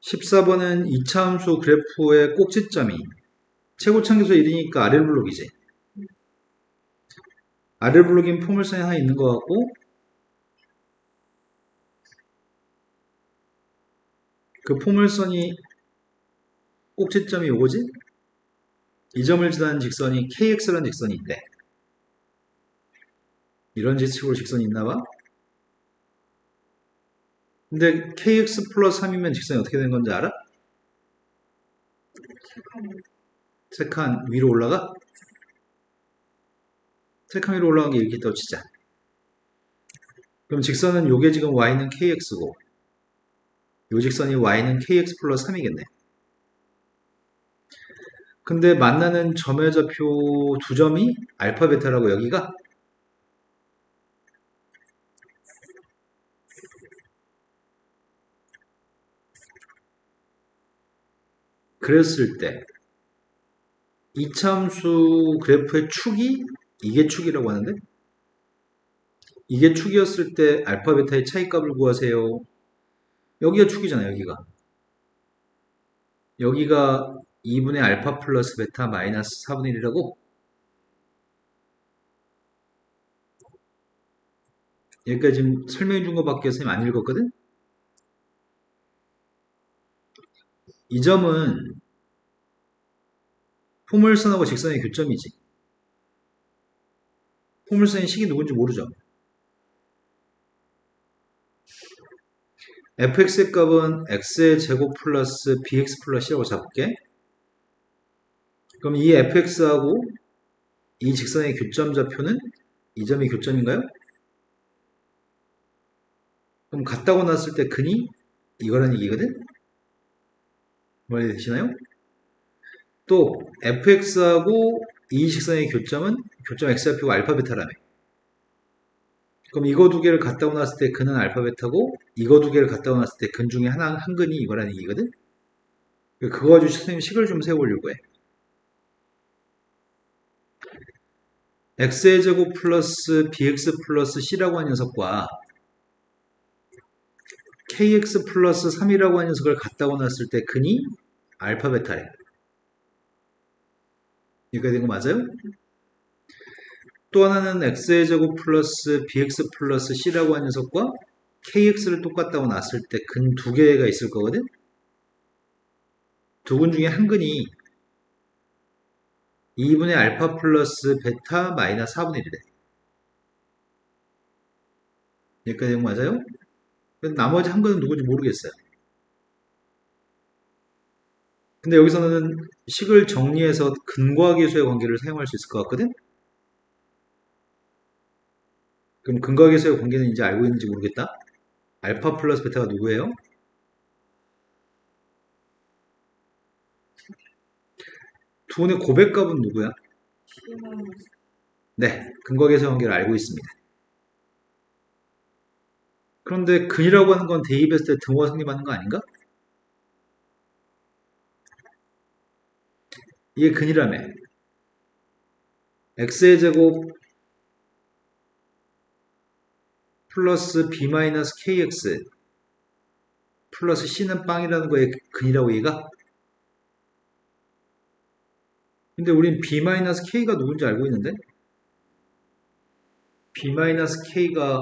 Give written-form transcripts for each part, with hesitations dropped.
14번은 이차함수 그래프의 꼭지점이 최고참계수 1이니까 아래 블록이지. 아래 블록인 포물선이 하나 있는 것 같고 그 포물선이 꼭지점이 요거지? 이 점을 지나는 직선이 KX라는 직선이 있대. 이런 식으로 직선이 있나봐. 근데 KX 플러스 3이면 직선이 어떻게 되는 건지 알아? 세 칸 위로 올라가? 세 칸 위로 올라간 게 이렇게 있다고 치자. 그럼 직선은 요게 지금 y는 KX고 요 직선이 y는 KX 플러스 3이겠네. 근데 만나는 점의 좌표 두 점이 알파 베타라고 여기가? 그랬을 때 이차함수 그래프의 축이 이게 축이라고 하는데 이게 축이었을 때 알파 베타의 차이값을 구하세요. 여기가 축이잖아요. 여기가 2분의 알파 플러스 베타 마이너스 4분의 1이라고. 여기까지 지금 설명해 준 거밖에 선생님 안 읽었거든. 이 점은 포물선하고 직선의 교점이지. 포물선의 식이 누군지 모르죠. fx의 값은 x의 제곱 플러스 bx 플러스라고 잡을게. 그럼 이 fx하고 이 직선의 교점 좌표는 이 점이 교점인가요? 그럼 같다고 놨을 때 근이 이거란 얘기거든? 뭘 되시나요? 또 fx하고 이 직선의 교점은 교점 x좌표가 알파 베타라며. 그럼 이거 두 개를 갖다 놨을 때 근은 알파 베타고 이거 두 개를 갖다 놨을 때 근 중에 한 근이 이거라는 얘기거든? 그거 가지고 선생님 식을 좀 세워보려고 해. x의 제곱 플러스 bx 플러스 c라고 하는 녀석과 kx 플러스 3이라고 하는 녀석을 갖다 놨을 때 근이 알파 베타래. 여기까지 된 거 맞아요? 또 하나는 x의 제곱 플러스 bx 플러스 c라고 하는 녀석과 kx를 똑같다고 놨을 때 근 두 개가 있을 거거든? 두 근 중에 한 근이 2분의 알파 플러스 베타 마이너스 4분의 1이래. 여기까지 된 거 맞아요? 나머지 한 근은 누군지 모르겠어요. 근데 여기서는 식을 정리해서 근과 계수의 관계를 사용할 수 있을 것 같거든? 그럼 근과 계수의 관계는 이제 알고 있는지 모르겠다. 알파 플러스 베타가 누구예요? 두 분의 고백값은 누구야? 네, 근과 계수의 관계를 알고 있습니다. 그런데 근이라고 하는 건 대입했을 때 등호가 성립하는 거 아닌가? 이게 근이라며. x의 제곱 플러스 b 마이너스 kx 플러스 c는 빵이라는 거에 근이라고 얘가? 근데 우린 b 마이너스 k가 누군지 알고 있는데? b 마이너스 k가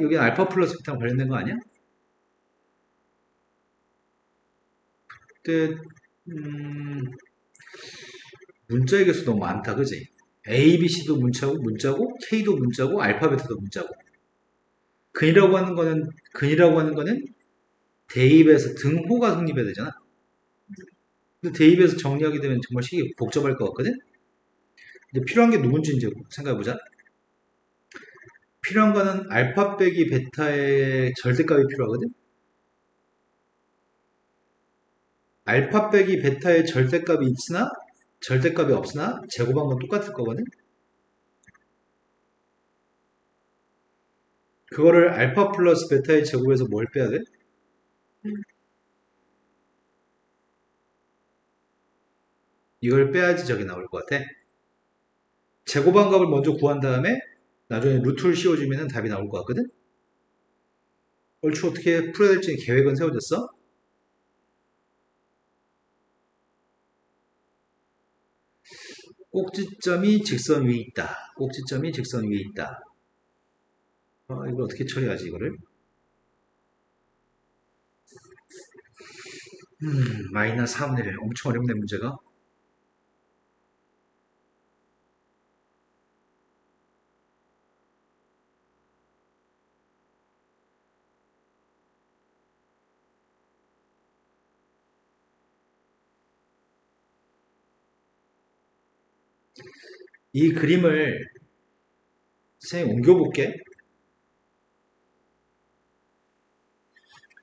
여기 알파 플러스 베타랑 관련된 거 아니야? 그때 문자의 개수 너무 많다, 그지? A, B, C도 문자고 K도 문자고 알파 베타도 문자고. 근이라고 하는 거는 대입에서 등호가 성립해야 되잖아. 근데 대입에서 정리하게 되면 정말 식이 복잡할 것 같거든? 이제 필요한 게 누군지 이제 생각해보자. 필요한 거는 알파 빼기 베타의 절대값이 필요하거든? 알파 빼기 베타의 절대값이 있으나 절대값이 없으나 제곱한 건 똑같을 거거든? 그거를 알파 플러스 베타의 제곱에서 뭘 빼야 돼? 이걸 빼야지 저기 나올 것 같아. 제곱한 값을 먼저 구한 다음에 나중에 루트를 씌워주면 답이 나올 것 같거든? 얼추 어떻게 풀어야 될지 계획은 세워졌어? 꼭지점이 직선 위에 있다. 꼭지점이 직선 위에 있다. 이걸 어떻게 처리하지, 이거를? 마이너스 4분의 1. 엄청 어렵네, 문제가. 이 그림을 선생님 옮겨볼게.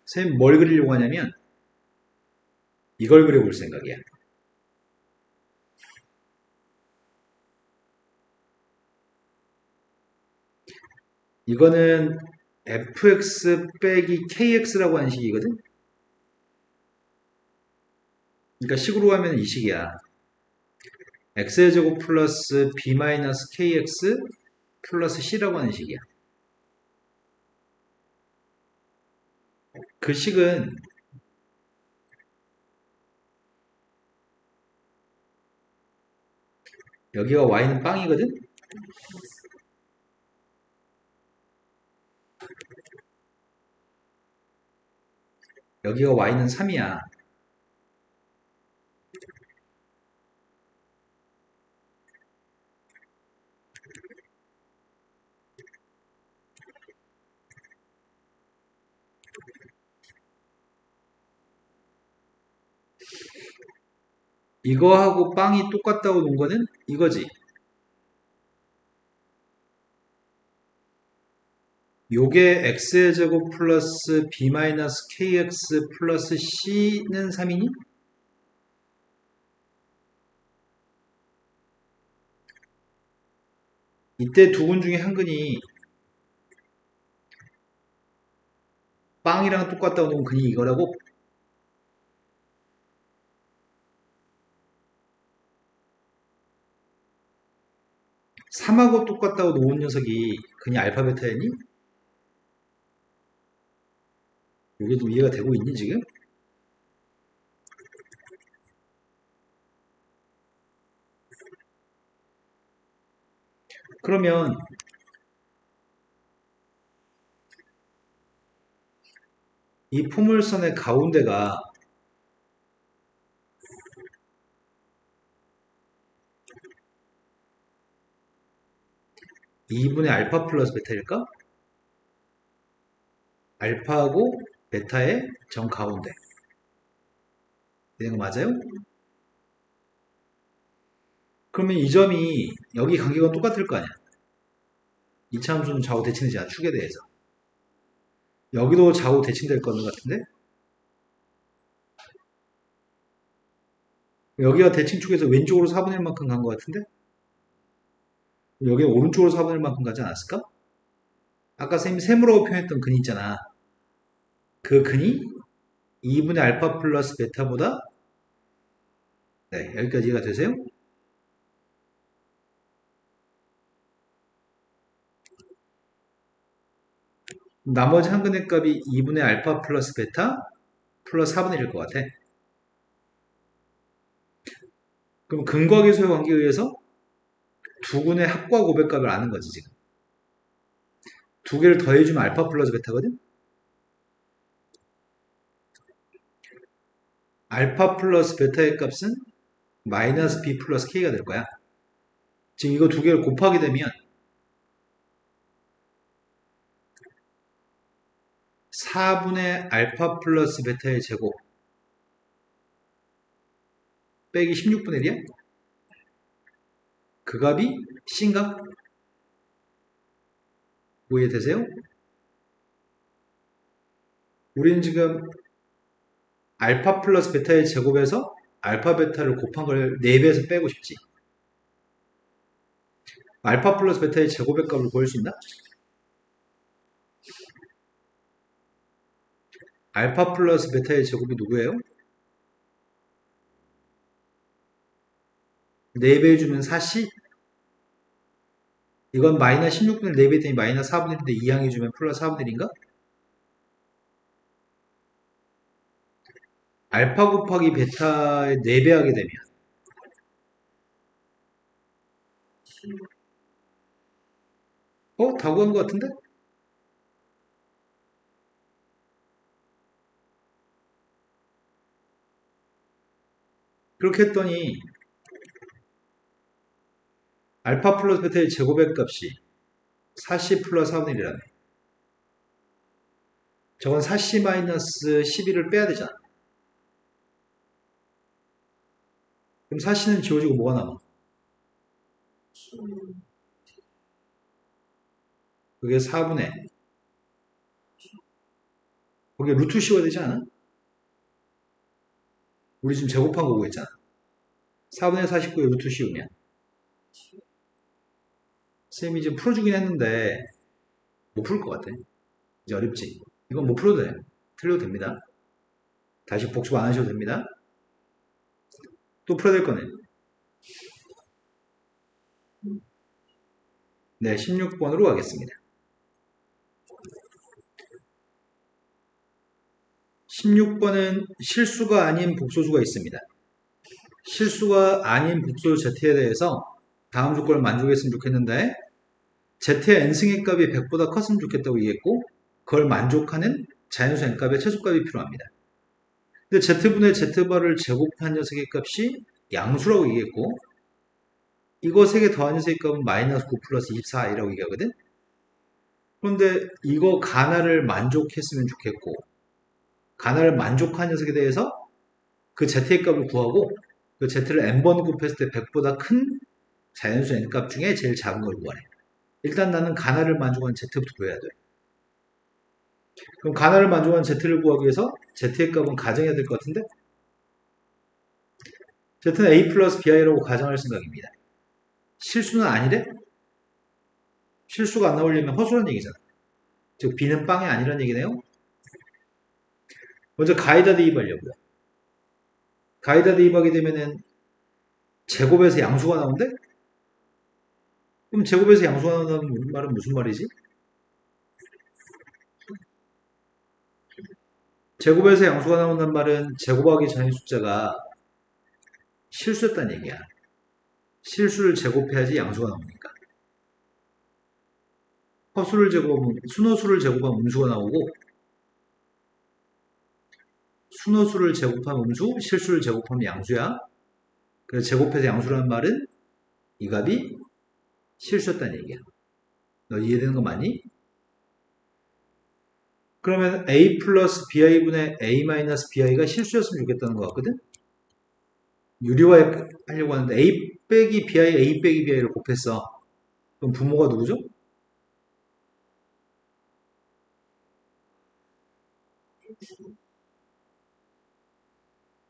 선생님 뭘 그리려고 하냐면 이걸 그려볼 생각이야. 이거는 fx 빼기 kx라고 하는 식이거든? 그러니까 식으로 하면 이 식이야. x제곱 플러스 b 마이너스 kx 플러스 c라고 하는 식이야. 그 식은 여기가 y는 빵이거든? 여기가 y는 3이야. 이거하고 빵이 똑같다고 놓은 거는 이거지. 요게 x제곱 플러스 b 마이너스 kx 플러스 c는 3이니? 이때 두 근 중에 한 근이 빵이랑 똑같다고 놓은 근이 이거라고? 3하고 똑같다고 놓은 녀석이 근이 알파 베타였니? 이게 좀 이해가 되고 있니 지금? 그러면 이 포물선의 가운데가 2분의 알파 플러스 베타일까? 알파하고 베타의 정 가운데. 이거 맞아요? 그러면 이 점이 여기 간격은 똑같을 거 아니야? 이차 함수는 좌우 대칭되잖아, 축에 대해서. 여기도 좌우 대칭될 거는 같은데? 여기가 대칭축에서 왼쪽으로 4분의 1만큼 간 것 같은데? 여기는 오른쪽으로 4분의 1만큼 가지 않았을까? 아까 쌤이 세모라고 표현했던 근이 있잖아. 그 근이 2분의 알파 플러스 베타보다 네, 여기까지 이해가 되세요? 나머지 한 근의 값이 2분의 알파 플러스 베타 플러스 4분의 1일 것 같아. 그럼 근과 계수의 관계에 의해서 두 근의 합과 고백값을 아는 거지 지금. 두 개를 더해주면 알파 플러스 베타거든? 알파 플러스 베타의 값은 마이너스 b 플러스 k가 될 거야. 지금 이거 두 개를 곱하게 되면 4분의 알파 플러스 베타의 제곱 빼기 16분의 1이야? 그 값이 C인가? 뭐 이해되세요? 우리는 지금 알파 플러스 베타의 제곱에서 알파 베타를 곱한 걸 4배에서 빼고 싶지. 알파 플러스 베타의 제곱의 값을 구할 수 있나? 알파 플러스 베타의 제곱이 누구예요? 4배 해주면 4C? 이건 마이너스 16분의 4배 했더니 마이너스 4분의 1인데 2항 해주면 플러스 4분의 1인가? 알파 곱하기 베타의 4배 하게 되면 다 구한 것 같은데? 그렇게 했더니 알파 플러스 베타의 제곱의 값이 4C 플러스 4분의 1이라네. 저건 4C 마이너스 11을 빼야 되잖아. 그럼 4C는 지워지고 뭐가 남아? 그게 4분의 거기에 루트 씌워야 되지 않아? 우리 지금 제곱한 거고 있잖아. 4분의 49에 루트 씌우면 쌤이 지금 풀어주긴 했는데 못 풀 것 같아. 이제 어렵지. 이건 못 풀어도 돼. 틀려도 됩니다. 다시 복습 안 하셔도 됩니다. 또 풀어야 될 거네. 네, 16번으로 가겠습니다. 16번은 실수가 아닌 복소수가 있습니다. 실수가 아닌 복소수 z에 대해서 다음 조건을 만족했으면 좋겠는데 z의 n승의 값이 100보다 컸으면 좋겠다고 얘기했고 그걸 만족하는 자연수 n값의 최소값이 필요합니다. 근데 z분의 z바를 제곱한 녀석의 값이 양수라고 얘기했고 이거 3개 더한 녀석의 값은 마이너스 9 플러스 24이라고 얘기하거든. 그런데 이거 가나를 만족했으면 좋겠고 가나를 만족한 녀석에 대해서 그 z의 값을 구하고 그 z를 n번 곱했을 때 100보다 큰 자연수 n값 중에 제일 작은 걸 구하래. 일단 나는 가나를 만족한 z부터 구해야 돼. 그럼 가나를 만족한 z를 구하기 위해서 z의 값은 가정해야 될 것 같은데 z는 a 플러스 bi라고 가정할 생각입니다. 실수는 아니래? 실수가 안 나오려면 허수란 얘기잖아. 즉 b는 빵이 아니란 얘기네요. 먼저 가이다 대입하려고요. 가이다 대입하게 되면은 제곱에서 양수가 나온대? 그럼 제곱에서 양수가 나온다는 말은 무슨 말이지? 제곱에서 양수가 나온다는 말은 제곱하기 전의 숫자가 실수였다는 얘기야. 실수를 제곱해야지 양수가 나오니까. 허수를 제곱하면 순호수를 제곱하면 음수가 나오고 순호수를 제곱하면 음수, 실수를 제곱하면 양수야. 그래서 제곱해서 양수라는 말은 이 값이 실수였다는 얘기야. 너 이해되는 거 맞니? 그러면 a 플러스 bi분의 a 마이너스 bi가 실수였으면 좋겠다는 것 같거든? 유리화 하려고 하는데 a 빼기 bi, a 빼기 bi를 곱했어. 그럼 부모가 누구죠?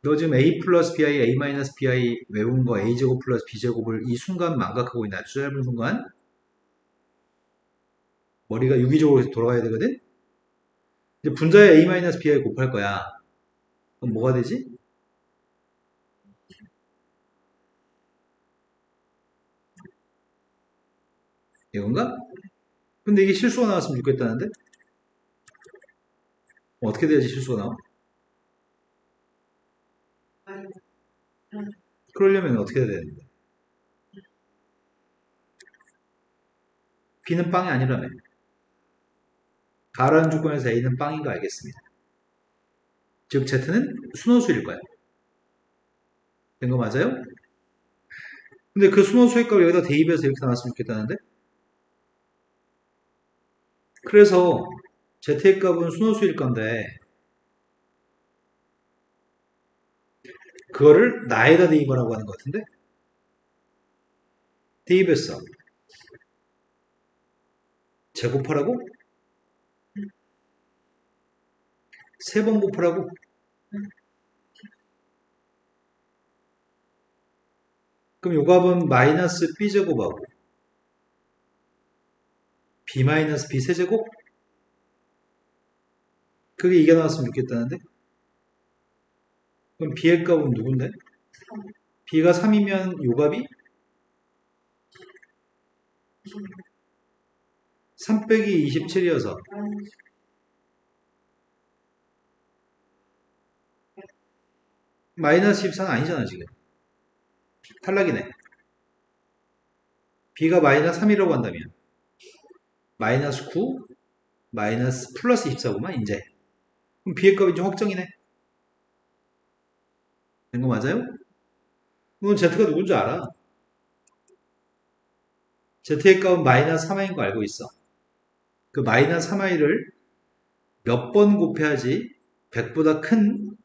너 지금 a 플러스 bi, a 마이너스 bi 외운 거 a제곱 플러스 b제곱을 이 순간 망각하고 있나? 아주 짧은 순간 머리가 유기적으로 돌아가야 되거든? 이제 분자에 a 마이너스 bi 곱할 거야. 그럼 뭐가 되지? 이건가? 근데 이게 실수가 나왔으면 좋겠다는데? 어떻게 돼야지 실수가 나와? 그러려면 어떻게 해야 되는데? b는 빵이 아니라며. 가라는 조건에서 a는 빵인 거 알겠습니다. 즉 z는 순호수일 거야. 된 거 맞아요? 근데 그 순호수의 값을 여기다 대입해서 이렇게 나왔으면 좋겠다는데? 그래서 z의 값은 순호수일 건데 그거를 나에다 대입하라고 하는 것 같은데? 대입했어. 제곱하라고? 세 번 곱하라고? 그럼 요 값은 마이너스 b제곱하고 b 마이너스 b 세제곱? 그게 이게 나왔으면 좋겠다는데? 그럼 b의 값은 누군데? b가 3이면 요 값이 3 빼기 27이어서 마이너스 14는 아니잖아, 지금. 탈락이네. b가 마이너스 3이라고 한다면 마이너스 9, 마이너스 플러스 24구만, 이제. 그럼 b의 값이 좀 확정이네. 된 거 맞아요? 넌 z가 누군지 알아. z의 값은 마이너스 3i인 거 알고 있어. 그 마이너스 3i를 몇 번 곱해야지 100보다 큰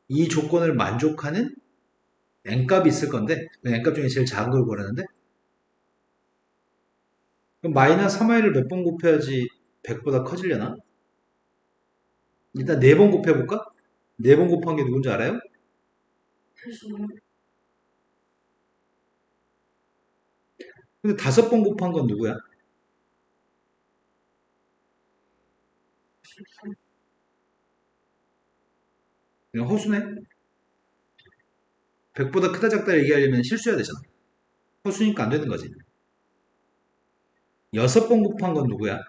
이 조건을 만족하는 n값이 있을 건데, 그 n값 중에 제일 작은 걸 구하라는데, 그럼 마이너스 3i를 몇 번 곱해야지 100보다 커지려나? 일단 4번 곱해볼까? 4번 곱한 게 누군지 알아요? 근데 5번 곱한 건 누구야? 그냥 허수네? 100보다 크다 작다 얘기하려면 실수해야 되잖아. 허수니까 안 되는 거지. 6번 곱한 건 누구야?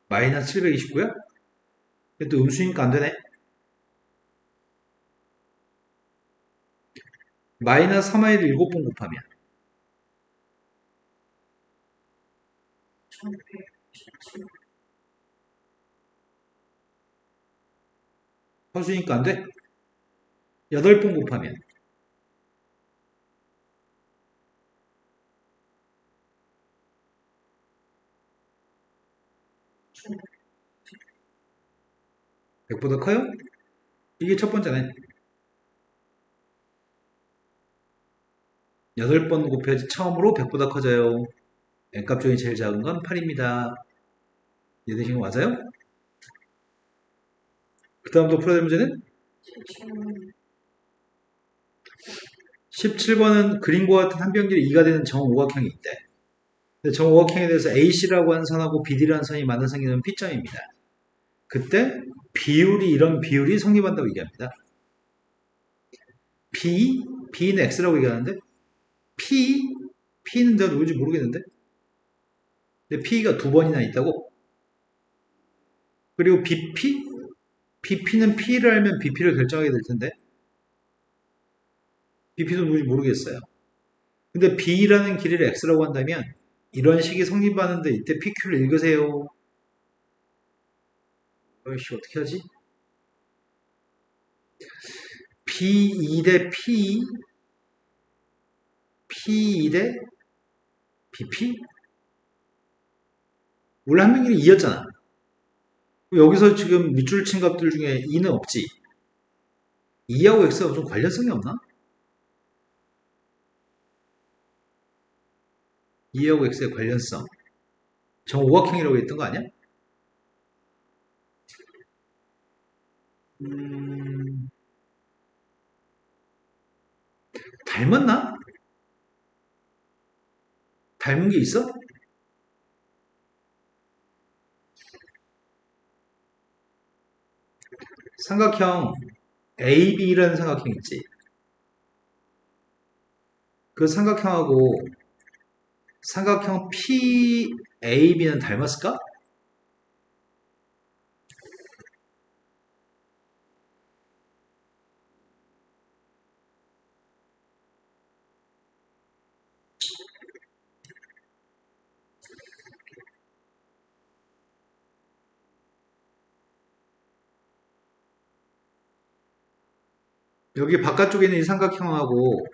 마이너스 729야? 또 음수니까 안 되네. 마이너스 3i를 7번 곱하면 허수니까 안 돼? 8번 곱하면 100보다 커요? 이게 첫 번째네. 8번 곱해야지 처음으로 100보다 커져요. n값 중에 제일 작은 건 8입니다. 이해되신 거 맞아요? 그 다음 또 풀어야 될 문제는 17번은 그림과 같은 한 변길이 2가 되는 정오각형이 있대. 근데 정오각형에 대해서 AC라고 하는 선하고 BD라는 선이 만나 생기는 P점입니다. 그때 비율이 이런 비율이 성립한다고 얘기합니다. B는 X라고 얘기하는데 P는 내가 누군지 모르겠는데 근데 P가 2번이나 있다고? 그리고 BP는 P를 알면 BP를 결정하게 될 텐데 BP도 누군지 모르겠어요. 근데 B라는 길이를 X라고 한다면 이런 식이 성립하는데 이때 PQ를 읽으세요. 어이씨 어떻게 하지? P2 대 P2 대 BP? 원래 한 변길이 2였잖아. 여기서 지금 밑줄 친 값들 중에 2는 없지. 2하고 X가 무슨 관련성이 없나? 2하고 X의 관련성. 정오각형이라고 했던 거 아니야? 음, 닮았나? 닮은 게 있어? 삼각형 AB라는 삼각형 있지. 그 삼각형하고 삼각형 PAB는 닮았을까? 여기 바깥쪽에 있는 이 삼각형하고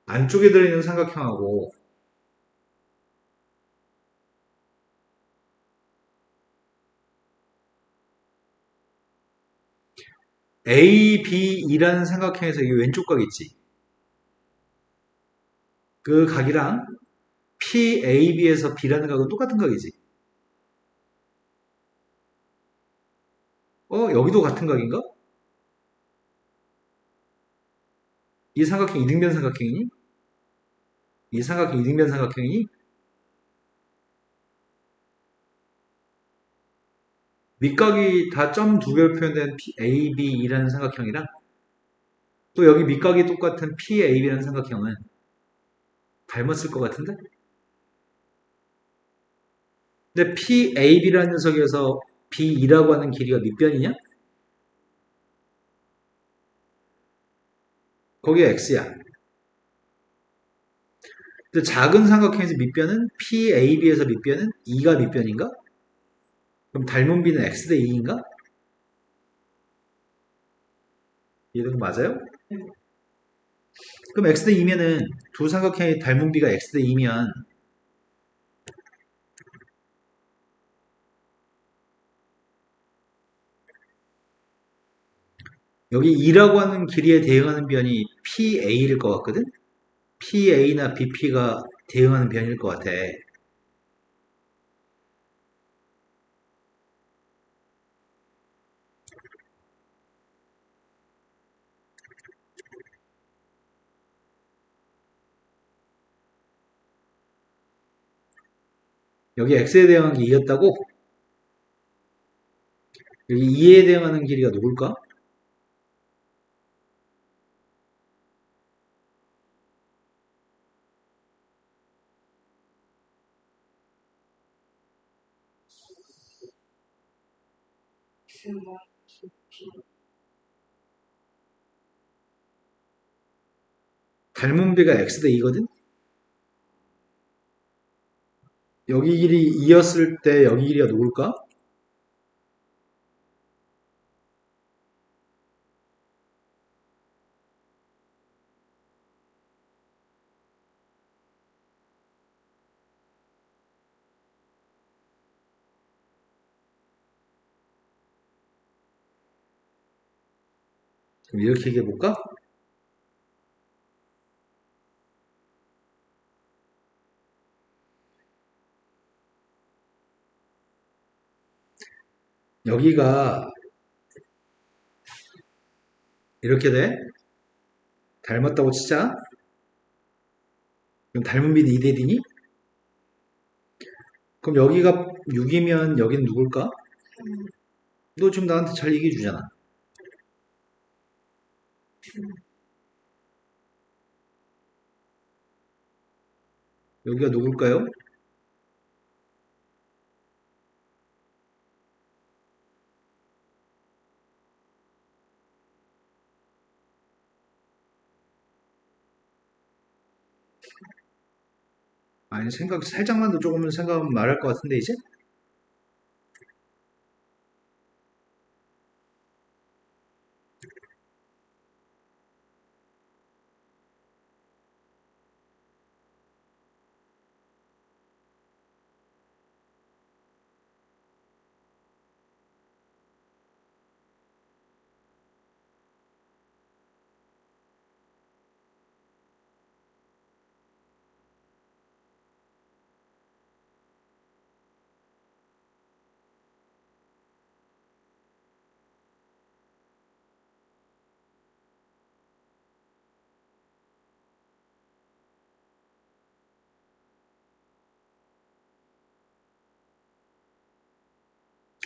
안쪽에 들어있는 삼각형하고 AB이라는 삼각형에서 이 왼쪽 각 있지. 그 각이랑 PAB에서 B라는 각은 똑같은 각이지. 여기도 같은 각인가? 이 삼각형 이등변 삼각형이니? 이 삼각형 이등변 삼각형이니? 밑각이 다 점 두 개로 표현된 AB이라는 삼각형이랑 또 여기 밑각이 똑같은 PAB라는 삼각형은 닮았을 것 같은데? 근데 PAB라는 녀석에서 B2라고 하는 길이가 밑변이냐? 거기가 X야. 근데 작은 삼각형에서 밑변은 PAB에서 밑변은 2가 밑변인가? 그럼 닮은 B는 X 대 2인가? 이해된 거 맞아요? 그럼 X 대 2면은 두 삼각형의 닮은 B가 X 대 2면 여기 2라고 하는 길이에 대응하는 변이 PA일 것 같거든? PA나 BP가 대응하는 변일 것 같아. 여기 X에 대응한 게 2였다고? 여기 2에 대응하는 길이가 누굴까? 닮은 B가 X 대 2거든? 여기 길이 2였을 때 여기 길이가 누굴까? 그럼 이렇게 얘기해 볼까? 여기가 이렇게 돼? 닮았다고 치자. 그럼 닮은 B는 2대 1이니? 그럼 여기가 6이면 여기는 누굴까? 너 지금 나한테 잘 얘기해 주잖아. 여기가 누굴까요? 아니 생각 살짝만 더 조금은 생각하면 말할 것 같은데 이제?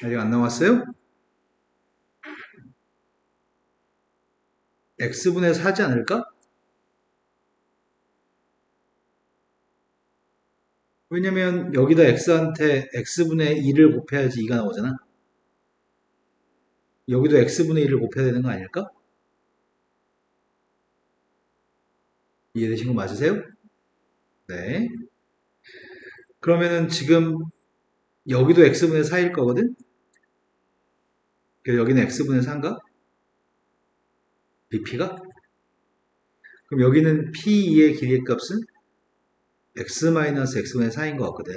아직 안 나왔어요? x분의 4지 않을까? 왜냐면 여기다 x한테 x분의 2를 곱해야지 2가 나오잖아. 여기도 x분의 1을 곱해야 되는 거 아닐까? 이해되신 거 맞으세요? 네. 그러면은 지금 여기도 x분의 4일 거거든? 그래서 여기는 x분의 4인가? bp가? 그럼 여기는 p2의 길이의 값은 x-x분의 4인 것 같거든.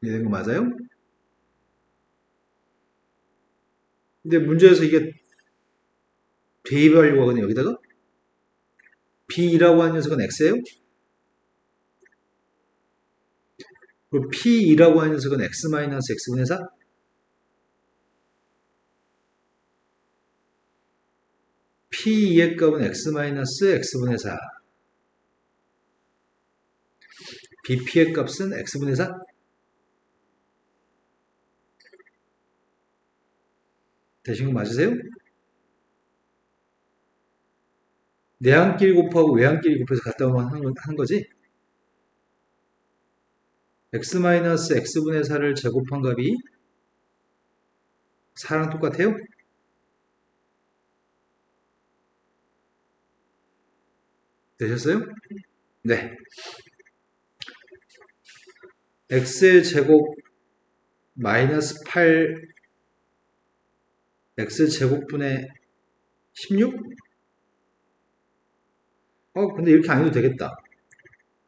이해된 거 맞아요? 근데 문제에서 이게 대입하려고 하거든요, 여기다가. b2라고 하는 녀석은 x예요? 그리고 p2라고 하는 녀석은 x-x분의 4? p2의 값은 x-x분의 4. bp의 값은 x분의 4? 되신 거 맞으세요? 내항끼리 곱하고 외항끼리 곱해서 같다 오면 하는 거지. x-x분의 4를 제곱한 값이 4랑 똑같아요? 되셨어요? 네. x의 제곱 마이너스 8 x제곱분의 16? 근데 이렇게 안 해도 되겠다.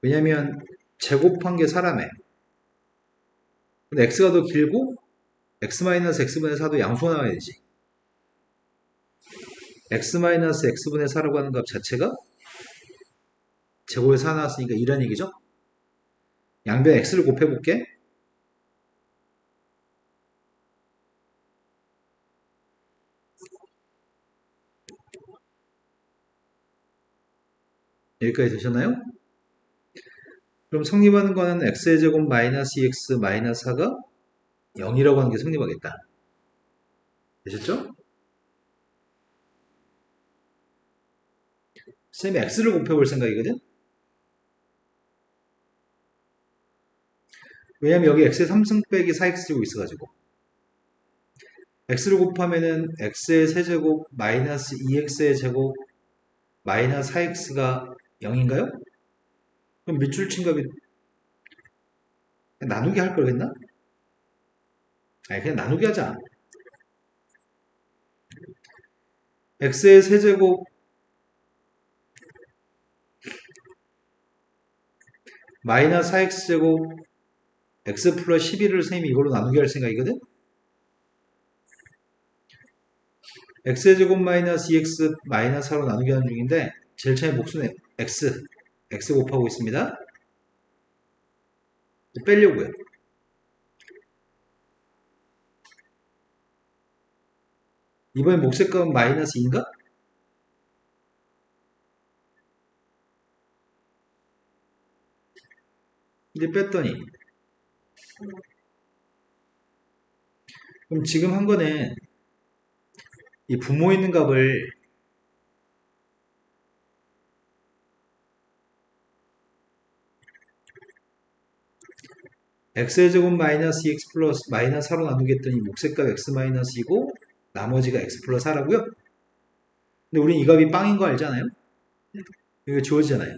왜냐면 제곱한 게 4라며. 근데 x가 더 길고 x-x분의 4도 양수가 나와야 되지. x-x분의 4라고 하는 값 자체가 제곱에 4 나왔으니까 이런 얘기죠. 양변 x를 곱해볼게. 여기까지 되셨나요? 그럼 성립하는 거는 x의 제곱 마이너스 2x 마이너스 4가 0이라고 하는 게 성립하겠다. 되셨죠? 쌤이 x를 곱해볼 생각이거든? 왜냐면 여기 x의 3승 빼기 4x제곱 있어가지고 x를 곱하면은 x의 세제곱 마이너스 2x의 제곱 마이너스 4x가 0인가요? 그럼 밑줄 친 값이 나누기 할 걸 했나? 아니 그냥 나누기 하자. x의 세제곱 마이너스 4x제곱 x 플러스 11을 쌤이 이걸로 나누기 할 생각이거든? x제곱 마이너스 2x 마이너스 4로 나누기 하는 중인데 제일 처음에 목순에 x 곱하고 있습니다. 빼려고요. 이번에 목색값은 마이너스 2인가? 이제 뺐더니 그럼 지금 한 거는 이 부모 있는 값을 x제곱 마이너스 2x 플러스 마이너스 4로 나누기 했더니 목색값 x 마이너스 2고 나머지가 x 플러스 4라고요? 근데 우린 이 값이 빵인 거 알잖아요? 이거 지워지잖아요.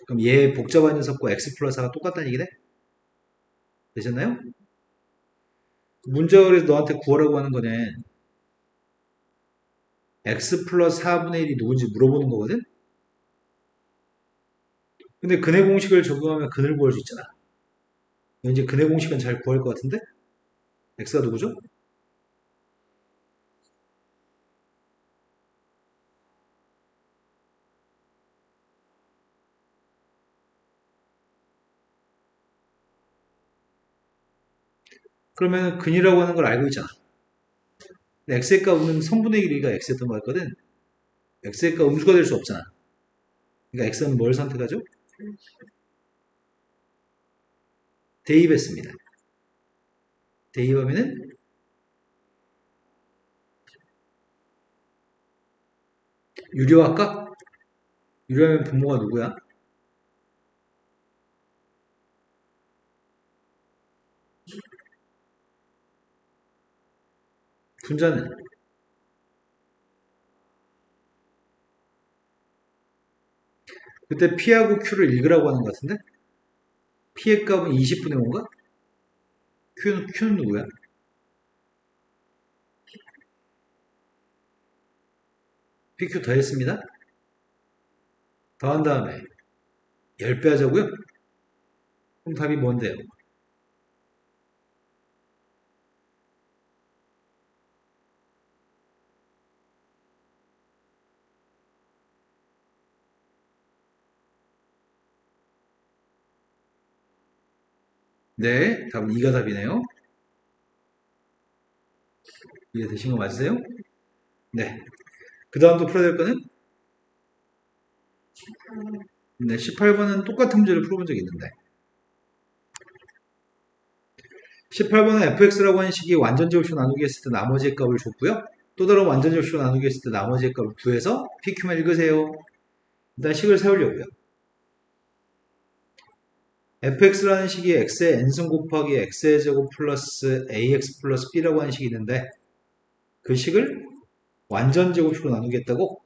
그럼 얘 복잡한 녀석과 x 플러스 4가 똑같다는 얘기네? 되셨나요? 문제가 그래서 너한테 구하라고 하는 거는 x 플러스 4분의 1이 누군지 물어보는 거거든? 근데 근해 공식을 적용하면 근을 구할 수 있잖아. 왠지 근해 공식은 잘 구할 것 같은데? x가 누구죠? 그러면 근이라고 하는 걸 알고 있잖아. x의 값은 선분의 길이가 x였던 거 같거든. x의 값 음수가 될 수 없잖아. 그러니까 x는 뭘 선택하죠? 대입했습니다. 대입하면은 유료할까? 유료하면 분모가 누구야? 분자는 그때 P하고 Q를 읽으라고 하는 것 같은데? P의 값은 20분의 5인가? Q는 누구야? PQ 더했습니다. 더한 다음에 10배 하자고요? 그럼 답이 뭔데요? 네, 답은 2가 답이네요. 이해되신 거 맞으세요? 네. 그 다음 또 풀어야 될 거는? 네, 18번은 똑같은 문제를 풀어본 적이 있는데 18번은 fx라고 하는 식이 완전 제곱식 나누기 했을 때 나머지 값을 줬고요. 또 다른 완전접시로 나누기 했을 때 나머지 값을 구해서 PQ만 읽으세요. 일단 식을 세우려고요. fx라는 식이 x의 n승 곱하기 x의 제곱 플러스 ax 플러스 b라고 하는 식이 있는데 그 식을 완전 제곱식으로 나누겠다고?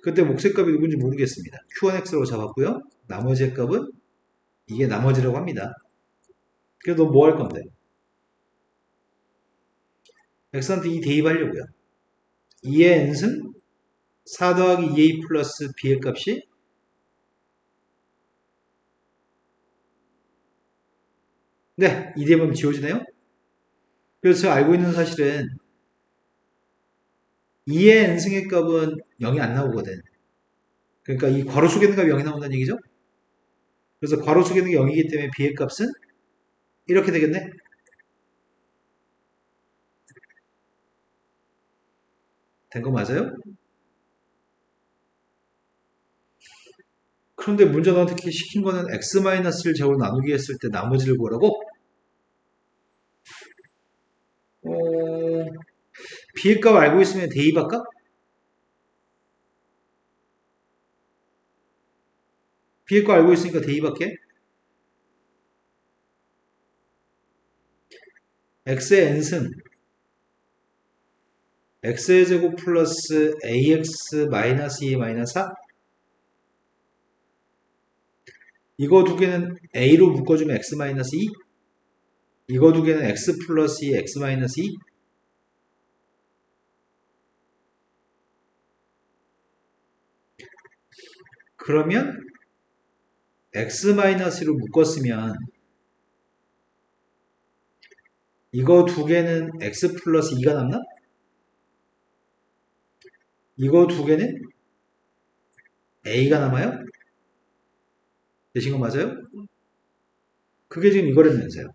그때 몫의 값이 누군지 모르겠습니다. q1x로 잡았고요. 나머지의 값은 이게 나머지라고 합니다. 그래서 너 뭐 할 건데? x한테 2 대입하려고요. 2의 n승 4 더하기 2a 플러스 b의 값이 네, 2 대입하면 지워지네요. 그래서 제가 알고 있는 사실은 2의 n승의 값은 0이 안 나오거든. 그러니까 이 괄호 속에 있는 값이 0이 나온다는 얘기죠. 그래서 괄호 속에 있는 게 0이기 때문에 b의 값은 이렇게 되겠네. 된 거 맞아요? 그런데 문제가 어떻게 시킨 거는 x-를 제곱으로 나누기 했을 때 나머지를 구하라고? b의 값 알고 있으면 대입할까? b의 값 알고 있으니까 대입할게. x의 n승 x의 제곱 플러스 ax 마이너스 2 마이너스 4 이거 두 개는 a로 묶어주면 x 마이너스 2 이거 두 개는 x 플러스 2 x 마이너스 2 그러면 x 마이너스 로 묶었으면 이거 두 개는 x 플러스 2가 남나? 이거 두 개는 a가 남아요? 되신 거 맞아요? 그게 지금 이거라면서요.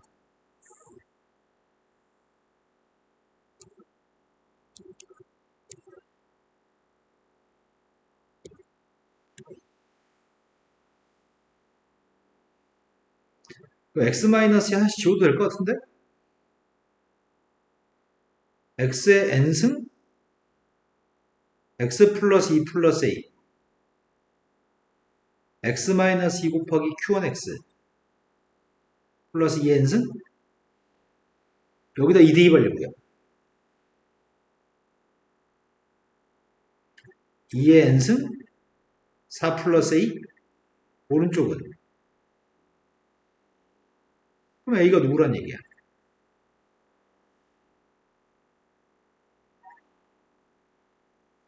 x 마이너스 하나씩 지워도 될 것 같은데? x의 n승 x 플러스 2 플러스 a x 마이너스 2 곱하기 q1x 플러스 2의 n승 여기다 2 대입하려고요. 2의 n승 4 플러스 a 오른쪽은 그럼 a가 누구란 얘기야?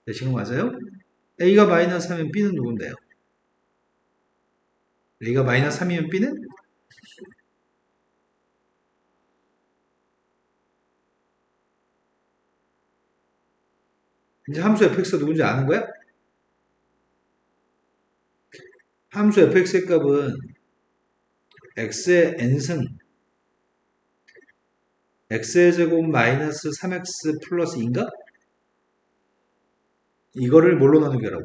네, 지금 맞아요? a가 마이너스 3이면 b는 누군데요? a가 마이너스 3이면 b는 이제 함수 fx가 누군지 아는 거야? 함수 fx의 값은 x의 n승 x의 제곱 마이너스 3x 플러스 2인가? 이거를 뭘로 나누게 하라고?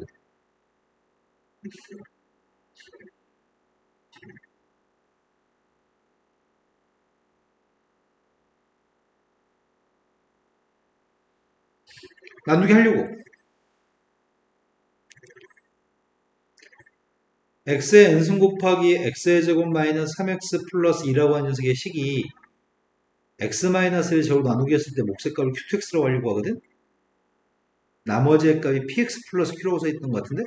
나누게 하려고. x의 n승 곱하기 x의 제곱 마이너스 3x 플러스 2라고 하는 녀석의 식이 x-를 제곱 나누기 했을 때 몫의 값을 q2x라고 하려고 하거든? 나머지의 값이 px 플러스 q라고 써있던 것 같은데?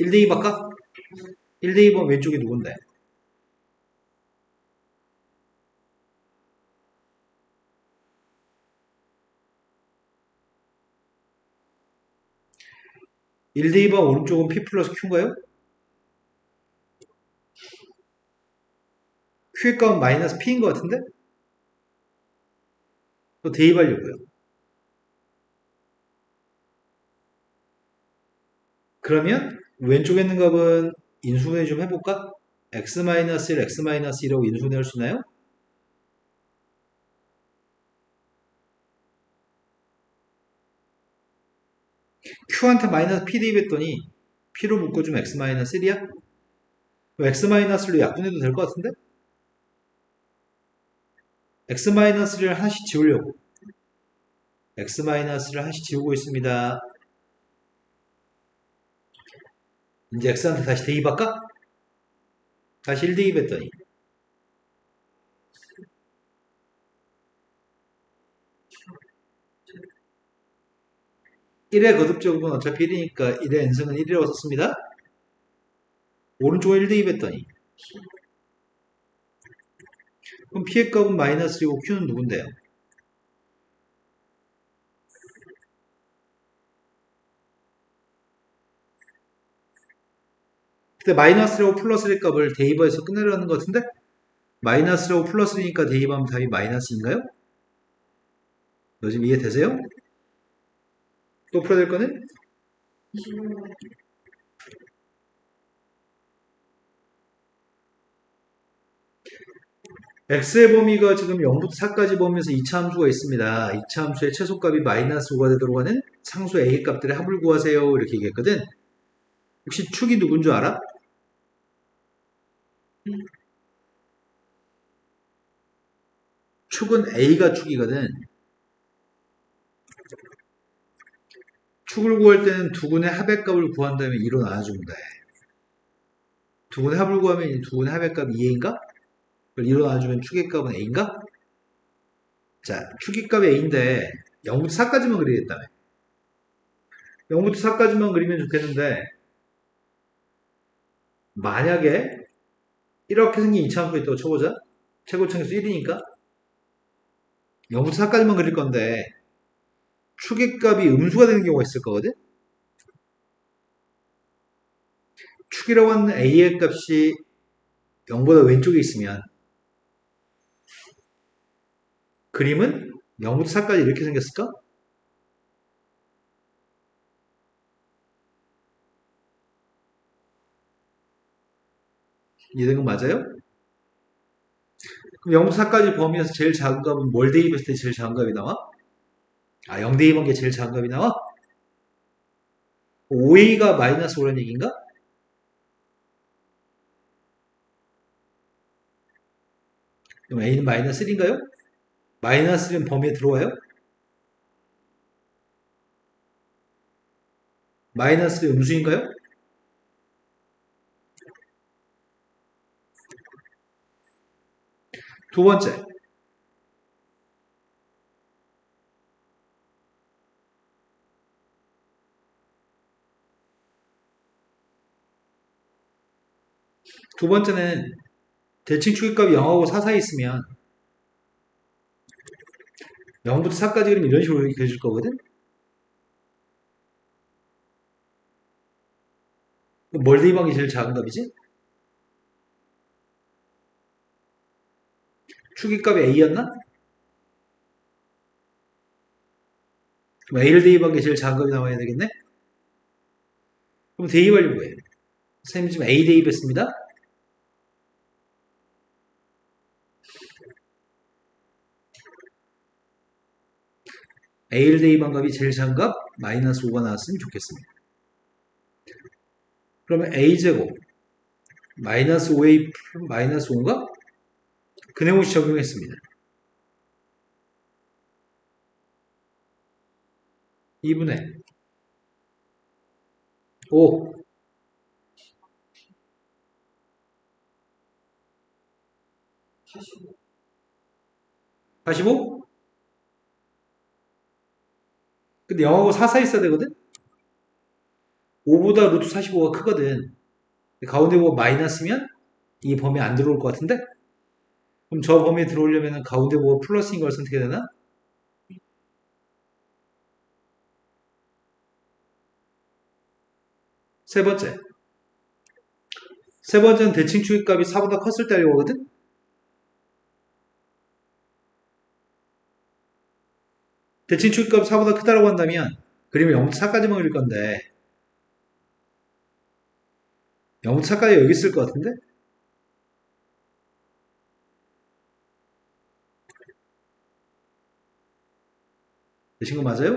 1대2 바꿔? 1대2번 왼쪽이 누군데? 1대2번 오른쪽은 p 플러스 q인가요? q의 값은 마이너스 p인 것 같은데? 또 대입하려고요. 그러면 왼쪽에 있는 값은 인수분해 좀 해볼까? x-1, x-2라고 인수분해 할 수 있나요? q한테 마이너스 p 대입했더니 p로 묶어주면 x-1이야? x-로 약분해도 될 것 같은데? x-를 하나씩 지우려고 x-를 한씩 지우고 있습니다. 이제 x한테 다시 대입할까? 다시 1 대입했더니 1의 거듭제곱은 어차피 1이니까 1의 n승은 1이라고 썼습니다. 오른쪽에 1 대입했더니 그럼 p의 값은 마이너스이고 q는 누군데요? 근데 마이너스라고 플러스의 값을 대입해서 끝내려는 것 같은데 마이너스라고 플러스니까 대입하면 답이 마이너스인가요? 요즘 이해되세요? 또 풀어야 될 거는 x의 범위가 지금 0부터 4까지 범위에서 2차 함수가 있습니다. 2차 함수의 최소값이 마이너스 5가 되도록 하는 상수 a의 값들의 합을 구하세요. 이렇게 얘기했거든. 혹시 축이 누군 줄 알아? 축은 a가 축이거든. 축을 구할 때는 두근의 합의 값을 구한 다음에 2로 나눠주면 돼. 두근의 합을 구하면 두근의 합의 값이 2a인가? 그걸 2로 나눠주면 축의 값은 a인가? 자, 축의 값이 a인데 0부터 4까지만 그리겠다며. 0부터 4까지만 그리면 좋겠는데 만약에 이렇게 생긴 2차 함수가 있다고 쳐보자. 최고층에서 1이니까 0부터 4까지만 그릴 건데 축의 값이 음수가 되는 경우가 있을 거거든. 축이라고 하는 a의 값이 0보다 왼쪽에 있으면 그림은 0부터 4까지 이렇게 생겼을까? 이해된 건 맞아요? 그럼 0부터 4까지 범위에서 제일 작은 값은 뭘 대입했을 때 제일 작은 값이 나와? 아, 0 대입한 게 제일 작은 값이 나와? 5a가 마이너스 5라는 얘기인가? 그럼 a는 마이너스 1인가요? 마이너스 1은 범위에 들어와요? 마이너스 1은 음수인가요? 두 번째, 두 번째는 대칭 축의값이 0하고 4 사이 있으면 0부터 4까지 그리면 이런 식으로 그려질 거거든? 그럼 뭘 대입한 게 제일 작은 값이지? 축의값이 a였나? 그럼 a를 대입한 게 제일 작은 값이 나와야 되겠네? 그럼 대입하려고 해. 선생님 지금 a 대입했습니다. a를 대입한 값이 제일 작은 값 마이너스 5가 나왔으면 좋겠습니다. 그러면 a제곱 마이너스 5a 마이너스 5인가? 근해공식 적용했습니다. 2분의 5 45? 근데 0하고 4 사이 있어야 되거든? 5보다 루트 45가 크거든. 가운데 보고 마이너스면 이 범위에 안 들어올 것 같은데? 그럼 저 범위에 들어오려면 가운데 보고 플러스인 걸 선택해야 되나? 세 번째. 세 번째는 대칭 추입값이 4보다 컸을 때 하려고 하거든? 대칭 추입값이 4보다 크다고 한다면 그림을 0부터 4까지만 그릴 건데 0부터 4까지 여기 있을 것 같은데? 되신 거 맞아요?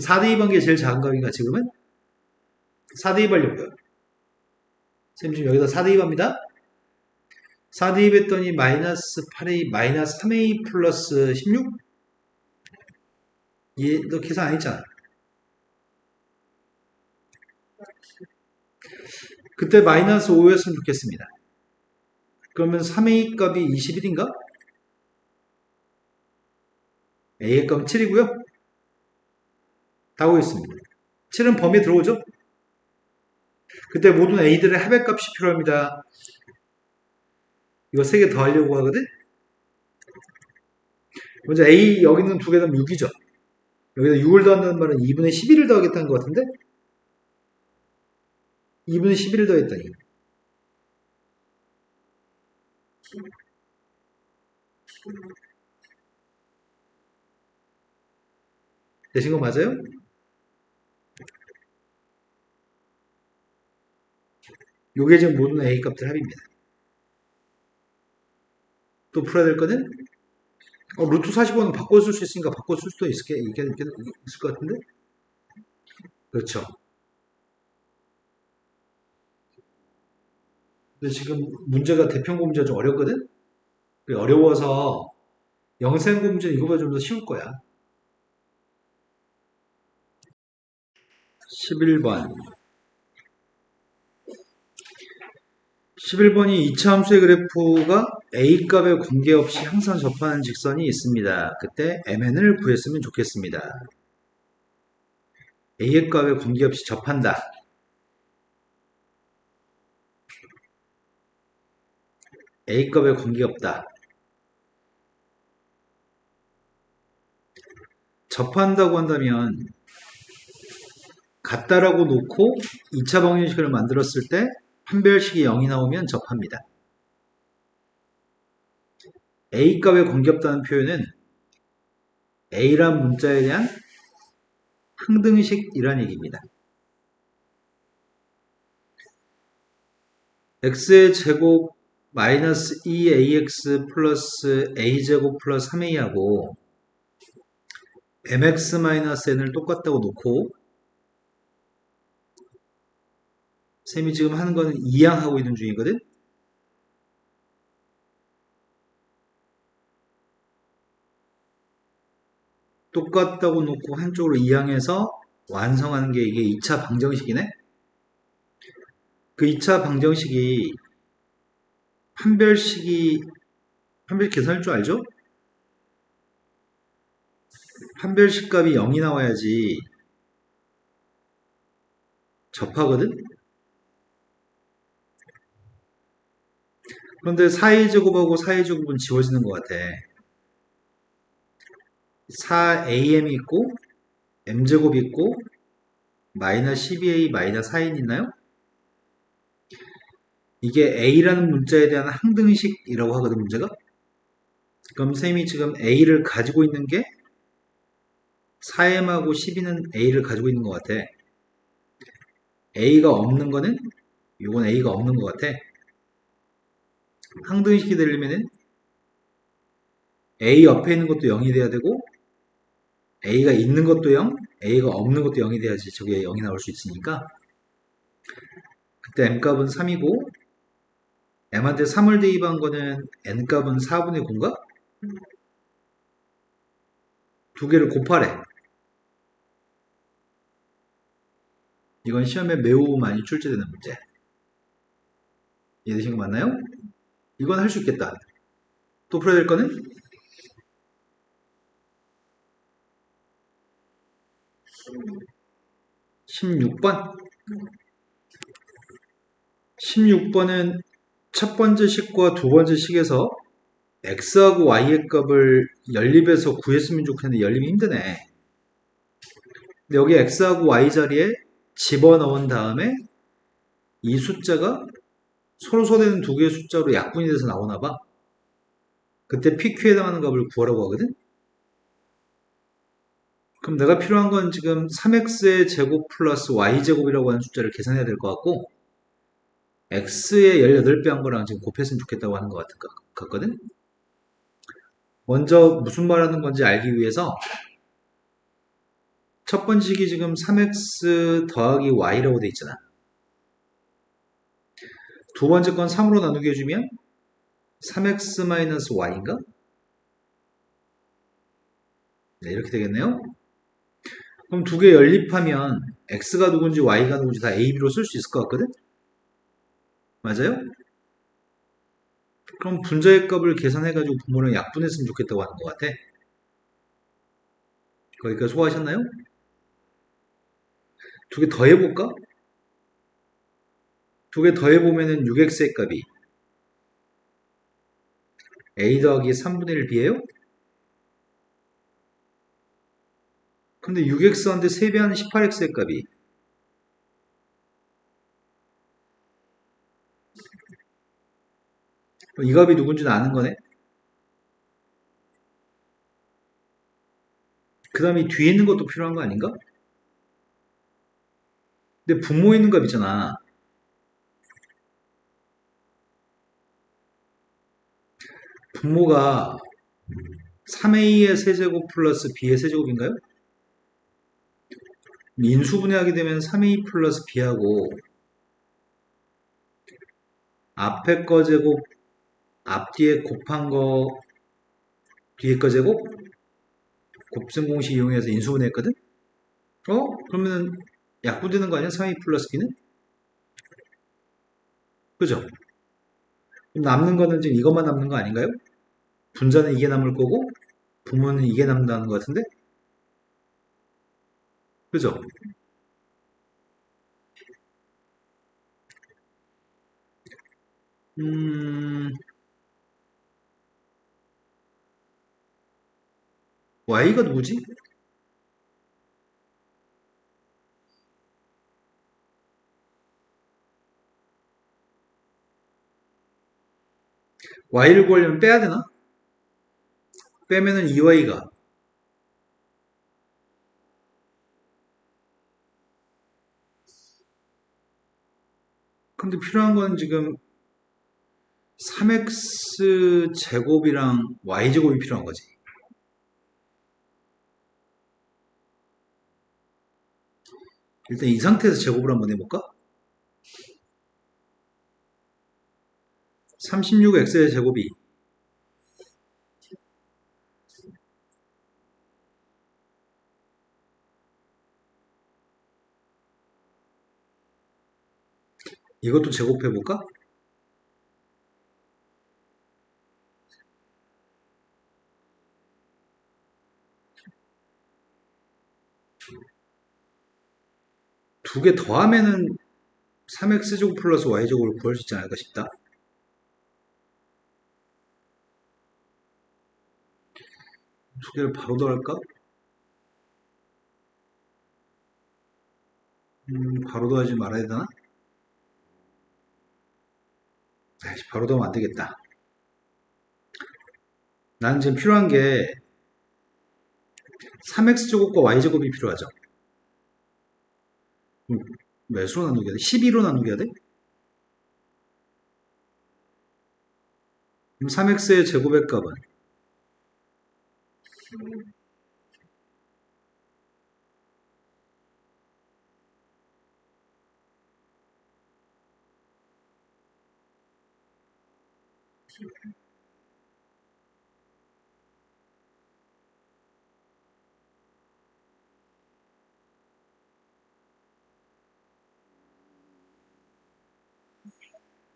4 대입한 게 제일 작은 값인가 지금은? 4 대입하려고요. 선생님 지금 여기다 4 대입합니다. 4 대입했더니 마이너스 8a 마이너스 3a 플러스 16? 너 계산 안 했잖아. 그때 마이너스 5였으면 좋겠습니다. 그러면 3a 값이 21인가? a의 값은 7이고요. 다 구했습니다. 7은 범위에 들어오죠? 그때 모든 a들의 합의값이 필요합니다. 이거 3개 더 하려고 하거든? 먼저 a 여기는 두 개 더하면 6이죠. 여기다 6을 더한다는 말은 2분의 11을 더하겠다는 것 같은데? 2분의 11을 더했다니. 되신 거 맞아요? 요게 지금 모든 a 값들 합입니다. 또 풀어야 될 거는 루트 45는 바꿔 쓸 수 있으니까 바꿔 쓸 수도 있을 것 같은데? 그렇죠. 근데 지금 문제가 대평고 문제가 좀 어렵거든? 어려워서 영생고 문제는 이거보다 좀 더 쉬울 거야. 11번. 11번이 이차 함수의 그래프가 A값에 관계없이 항상 접하는 직선이 있습니다. 그때 MN을 구했으면 좋겠습니다. A의 값에 관계없이 접한다. A값에 관계없다. 접한다고 한다면 같다라고 놓고 2차 방정식을 만들었을 때 판별식이 0이 나오면 접합니다. A값에 관계없다는 표현은 A란 문자에 대한 항등식이란 얘기입니다. x의 제곱 마이너스 2ax 플러스 a제곱 플러스 3a하고 mx 마이너스 n을 똑같다고 놓고 쌤이 지금 하는 거는 이항하고 있는 중이거든. 똑같다고 놓고 한쪽으로 이항해서 완성하는 게 이게 2차 방정식이네. 그 2차 방정식이 판별식 계산할 줄 알죠? 판별식 값이 0이 나와야지 접하거든. 그런데 4a 제곱하고 4a 제곱은 지워지는 것 같아. 4am 있고 m제곱 있고 마이너스 12a 마이너스 4n 있나요? 이게 a라는 문자에 대한 항등식이라고 하거든, 문제가. 그럼 쌤이 지금 a를 가지고 있는 게 4m하고 12는 a를 가지고 있는 것 같아. a가 없는 거는 이건 a가 없는 것 같아. 항등식이 되려면은 a 옆에 있는 것도 0이 돼야 되고 a가 있는 것도 0, a가 없는 것도 0이 돼야지 저게 0이 나올 수 있으니까 그때 m값은 3이고 m한테 3을 대입한 거는 n값은 4분의 9인가? 두 개를 곱하래. 이건 시험에 매우 많이 출제되는 문제. 이해되신 거 맞나요? 이건 할 수 있겠다. 또 풀어야 될 거는 16번. 16번은 첫 번째 식과 두 번째 식에서 x하고 y의 값을 연립해서 구했으면 좋겠는데 연립이 힘드네. 근데 여기 x하고 y 자리에 집어넣은 다음에 이 숫자가 서로 소되는 두 개의 숫자로 약분이 돼서 나오나 봐. 그때 PQ에 해당하는 값을 구하라고 하거든. 그럼 내가 필요한 건 지금 3x의 제곱 플러스 y제곱이라고 하는 숫자를 계산해야 될 것 같고 x의 18배 한 거랑 지금 곱했으면 좋겠다고 하는 것 같거든. 먼저 무슨 말하는 건지 알기 위해서 첫 번째 식이 지금 3x 더하기 y라고 돼 있잖아. 두 번째 건 3으로 나누게 해주면 3x 마이너스 y인가? 네, 이렇게 되겠네요. 그럼 두 개 연립하면 x가 누군지 y가 누군지 다 a, b로 쓸 수 있을 것 같거든? 맞아요? 그럼 분자의 값을 계산해가지고 분모랑 약분했으면 좋겠다고 하는 것 같아. 거기까지 소화하셨나요? 두 개 더해볼까? 두 개 더해보면은 6x의 값이 a 더하기 3분의 1 b예요? 근데 6x한테 3배하는 18x의 값이 이 값이 누군지는 아는 거네? 그 다음에 뒤에 있는 것도 필요한 거 아닌가? 근데 분모에 있는 값 있잖아. 분모가 3a의 세제곱 플러스 b의 세제곱인가요? 인수분해하게 되면 3a 플러스 b하고 앞에 거 제곱, 앞뒤에 곱한 거 뒤에 거 제곱 곱셈 공식 이용해서 인수분해했거든? 그러면은 약분되는 거 아니야? 3a 플러스 b는? 그죠? 그럼 남는 거는 지금 이것만 남는 거 아닌가요? 분자는 이게 남을 거고 분모는 이게 남는다는 것 같은데? 그죠? 음, y가 누구지? y를 구하려면 빼야 되나? 빼면은 2y가. 근데 필요한 건 지금 3x 제곱이랑 y 제곱이 필요한 거지. 일단 이 상태에서 제곱을 한번 해볼까? 36x의 제곱이 이것도 제곱해볼까? 두 개 더하면은 3x제곱 플러스 y제곱을 구할 수 있지 않을까 싶다. 두 개를 바로 더할까? 바로 더하지 말아야 되나? 아이씨, 바로 더하면 안 되겠다. 나는 지금 필요한 게 3x제곱과 y제곱이 필요하죠. 몇 수로 나누게 돼? 12로 나누게 돼? 그럼 3x의 제곱의 값은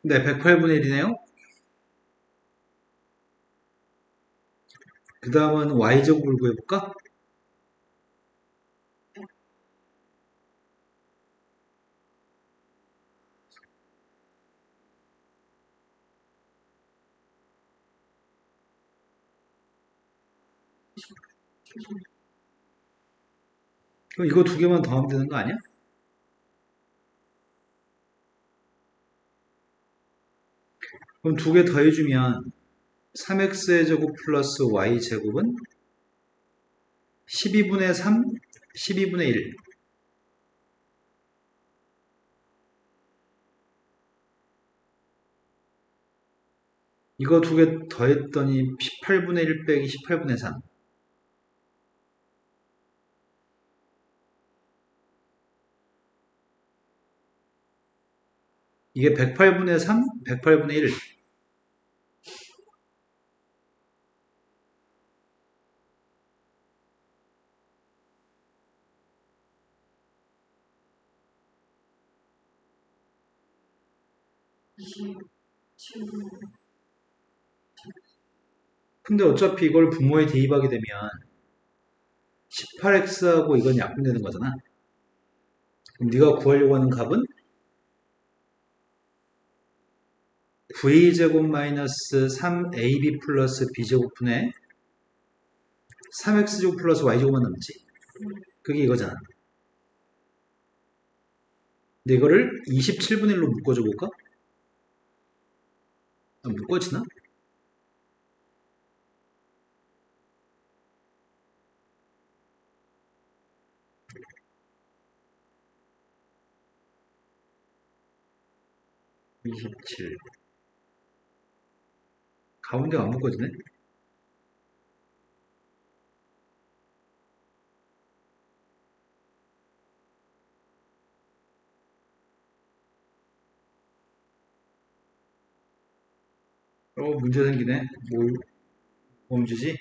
네, 108분의 1이네요. 그 다음은 y제곱을 구해볼까? 그럼 이거 두 개만 더하면 되는 거 아니야? 그럼 두 개 더해주면 3x의 제곱 플러스 y 제곱은 12분의 3, 12분의 1. 이거 두 개 더했더니 18분의 1 빼기 18분의 3. 이게 108분의 3, 108분의 1. 27분. 근데 어차피 이걸 분모에 대입하게 되면 18x하고 이건 약분되는 거잖아. 그럼 네가 구하려고 하는 값은 9a제곱 마이너스 3ab 플러스 b제곱분의 3x제곱 플러스 y제곱만 남지. 그게 이거잖아. 근데 이거를 27분의 1로 묶어줘 볼까? 묶어지나? 27. 가운데가 안 묶어지네? 문제 생기네. 뭐 문제지?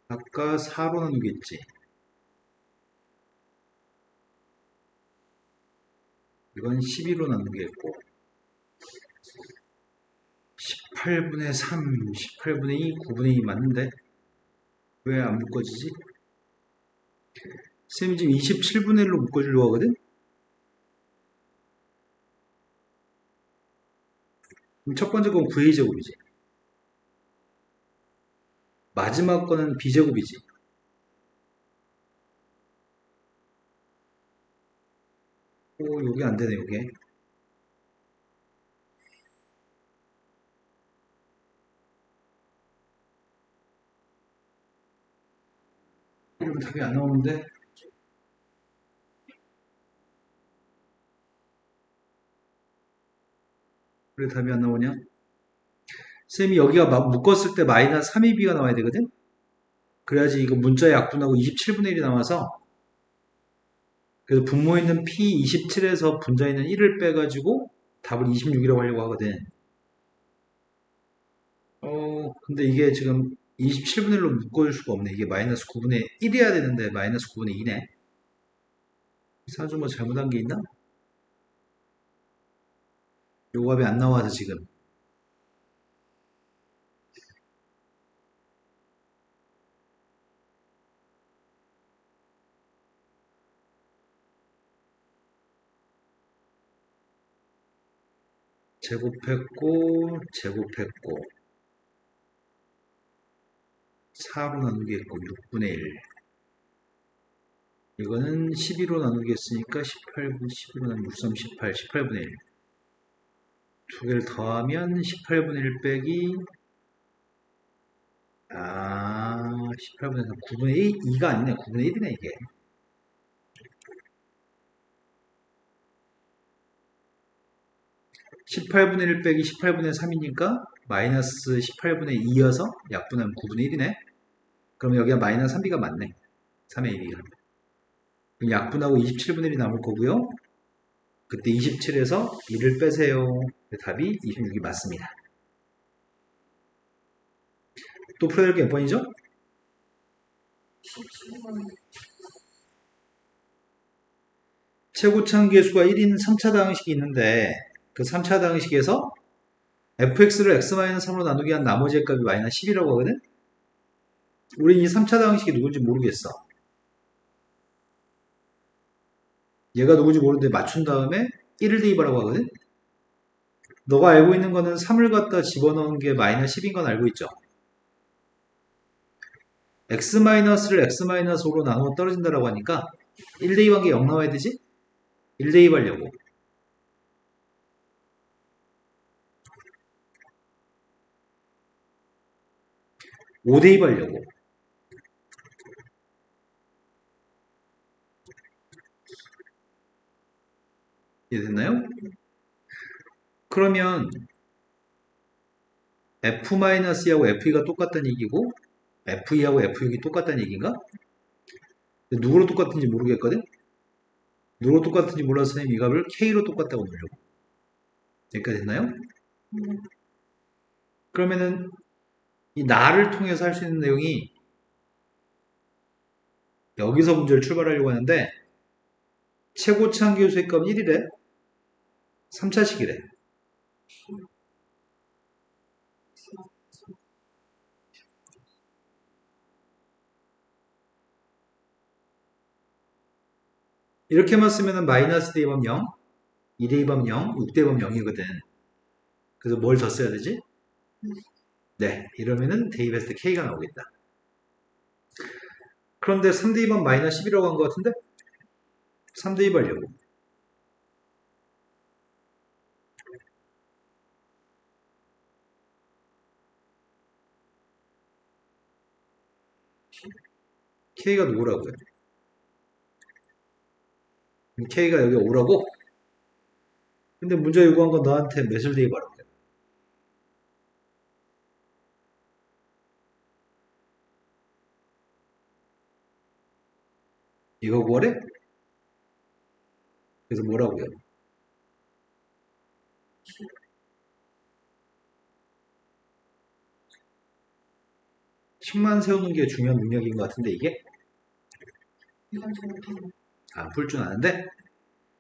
아까 4로 나누겠지. 이건 12로 나누겠고. 18분의 3, 18분의 2, 9분의 2 맞는데? 왜 안 묶어지지? 쌤이 지금 27분의 1로 묶어주려고 하거든? 그럼 첫 번째 건 9a제곱이지. 마지막 거는 b제곱이지. 요게 안 되네, 요게. 이러면 답이 안 나오는데? 왜 답이 안 나오냐? 쌤이 여기가 묶었을 때 마이너스 3ab가 나와야 되거든? 그래야지 이거 문자 약분하고 27분의 1이 나와서 그래서 분모에 있는 P27에서 분자에 있는 1을 빼가지고 답을 26이라고 하려고 하거든. 근데 이게 지금 27분의 1로 묶어줄 수가 없네. 이게 마이너스 9분의 1이어야 되는데 마이너스 9분의 2네. 사주 뭐 잘못한 게 있나? 요 값이 안 나와서 지금. 제곱했고 4로 나누겠고 6분의 1. 이거는 12로 나누겠으니까 18분 12로 나누면 6, 3, 18, 18분의 1. 두 개를 더하면 18분의 1 빼기 18분의 3, 9분의 2가 아니네. 9분의 1이네 이게. 18분의 1 빼기 18분의 3이니까 마이너스 18분의 2여서 약분하면 9분의 1이네. 그럼 여기가 마이너스 3b가 맞네. 3의 2b가. 그럼 약분하고 27분의 1이 남을 거고요. 그때 27에서 1을 빼세요. 답이 26이 맞습니다. 또 풀어야 될 게 몇 번이죠? 17분. 최고참 계수가 1인 3차 다항식이 있는데 그 3차 다항식에서 fx를 x-3으로 나누기 한 나머지 값이 마이너스 10이라고 하거든? 우린 이 3차 다항식이 누군지 모르겠어. 얘가 누군지 모르는데 맞춘 다음에 1을 대입하라고 하거든? 너가 알고 있는 거는 3을 갖다 집어넣은 게 마이너스 10인 건 알고 있죠? x-를 x-5로 나누어 떨어진다라고 하니까 1 대입한 게 0 나와야 되지? 1 대입하려고 5 대입하려고 이해됐나요? 그러면 f-하고 f2가 똑같다는 얘기고 f2하고 f6이 똑같다는 얘기인가? 누구로 똑같은지 모르겠거든? 누구로 똑같은지 몰라서 선생님 이 값을 k로 똑같다고 놓으려고. 여기까지 됐나요? 그러면은 이 나를 통해서 할 수 있는 내용이 여기서 문제를 출발하려고 하는데 최고차 교수의 값은 1이래. 3차식이래. 이렇게만 쓰면은 마이너스 대입하면 0, 2 대입하면 0, 6 대입하면 0이거든. 그래서 뭘 더 써야 되지? 네, 이러면은 대입했을 때 K가 나오겠다. 그런데 3 대입하면 마이너스 10이라고 한 것 같은데? 3 대입하려고. K가 누구라고요? K가 여기 5라고? 근데 문제 요구한 건 너한테 몇을 대입하라고 해? 이거 구하래? 그래서 뭐라고요? 식만 세우는 게 중요한 능력인 것 같은데 이게? 안 풀 줄 아는데?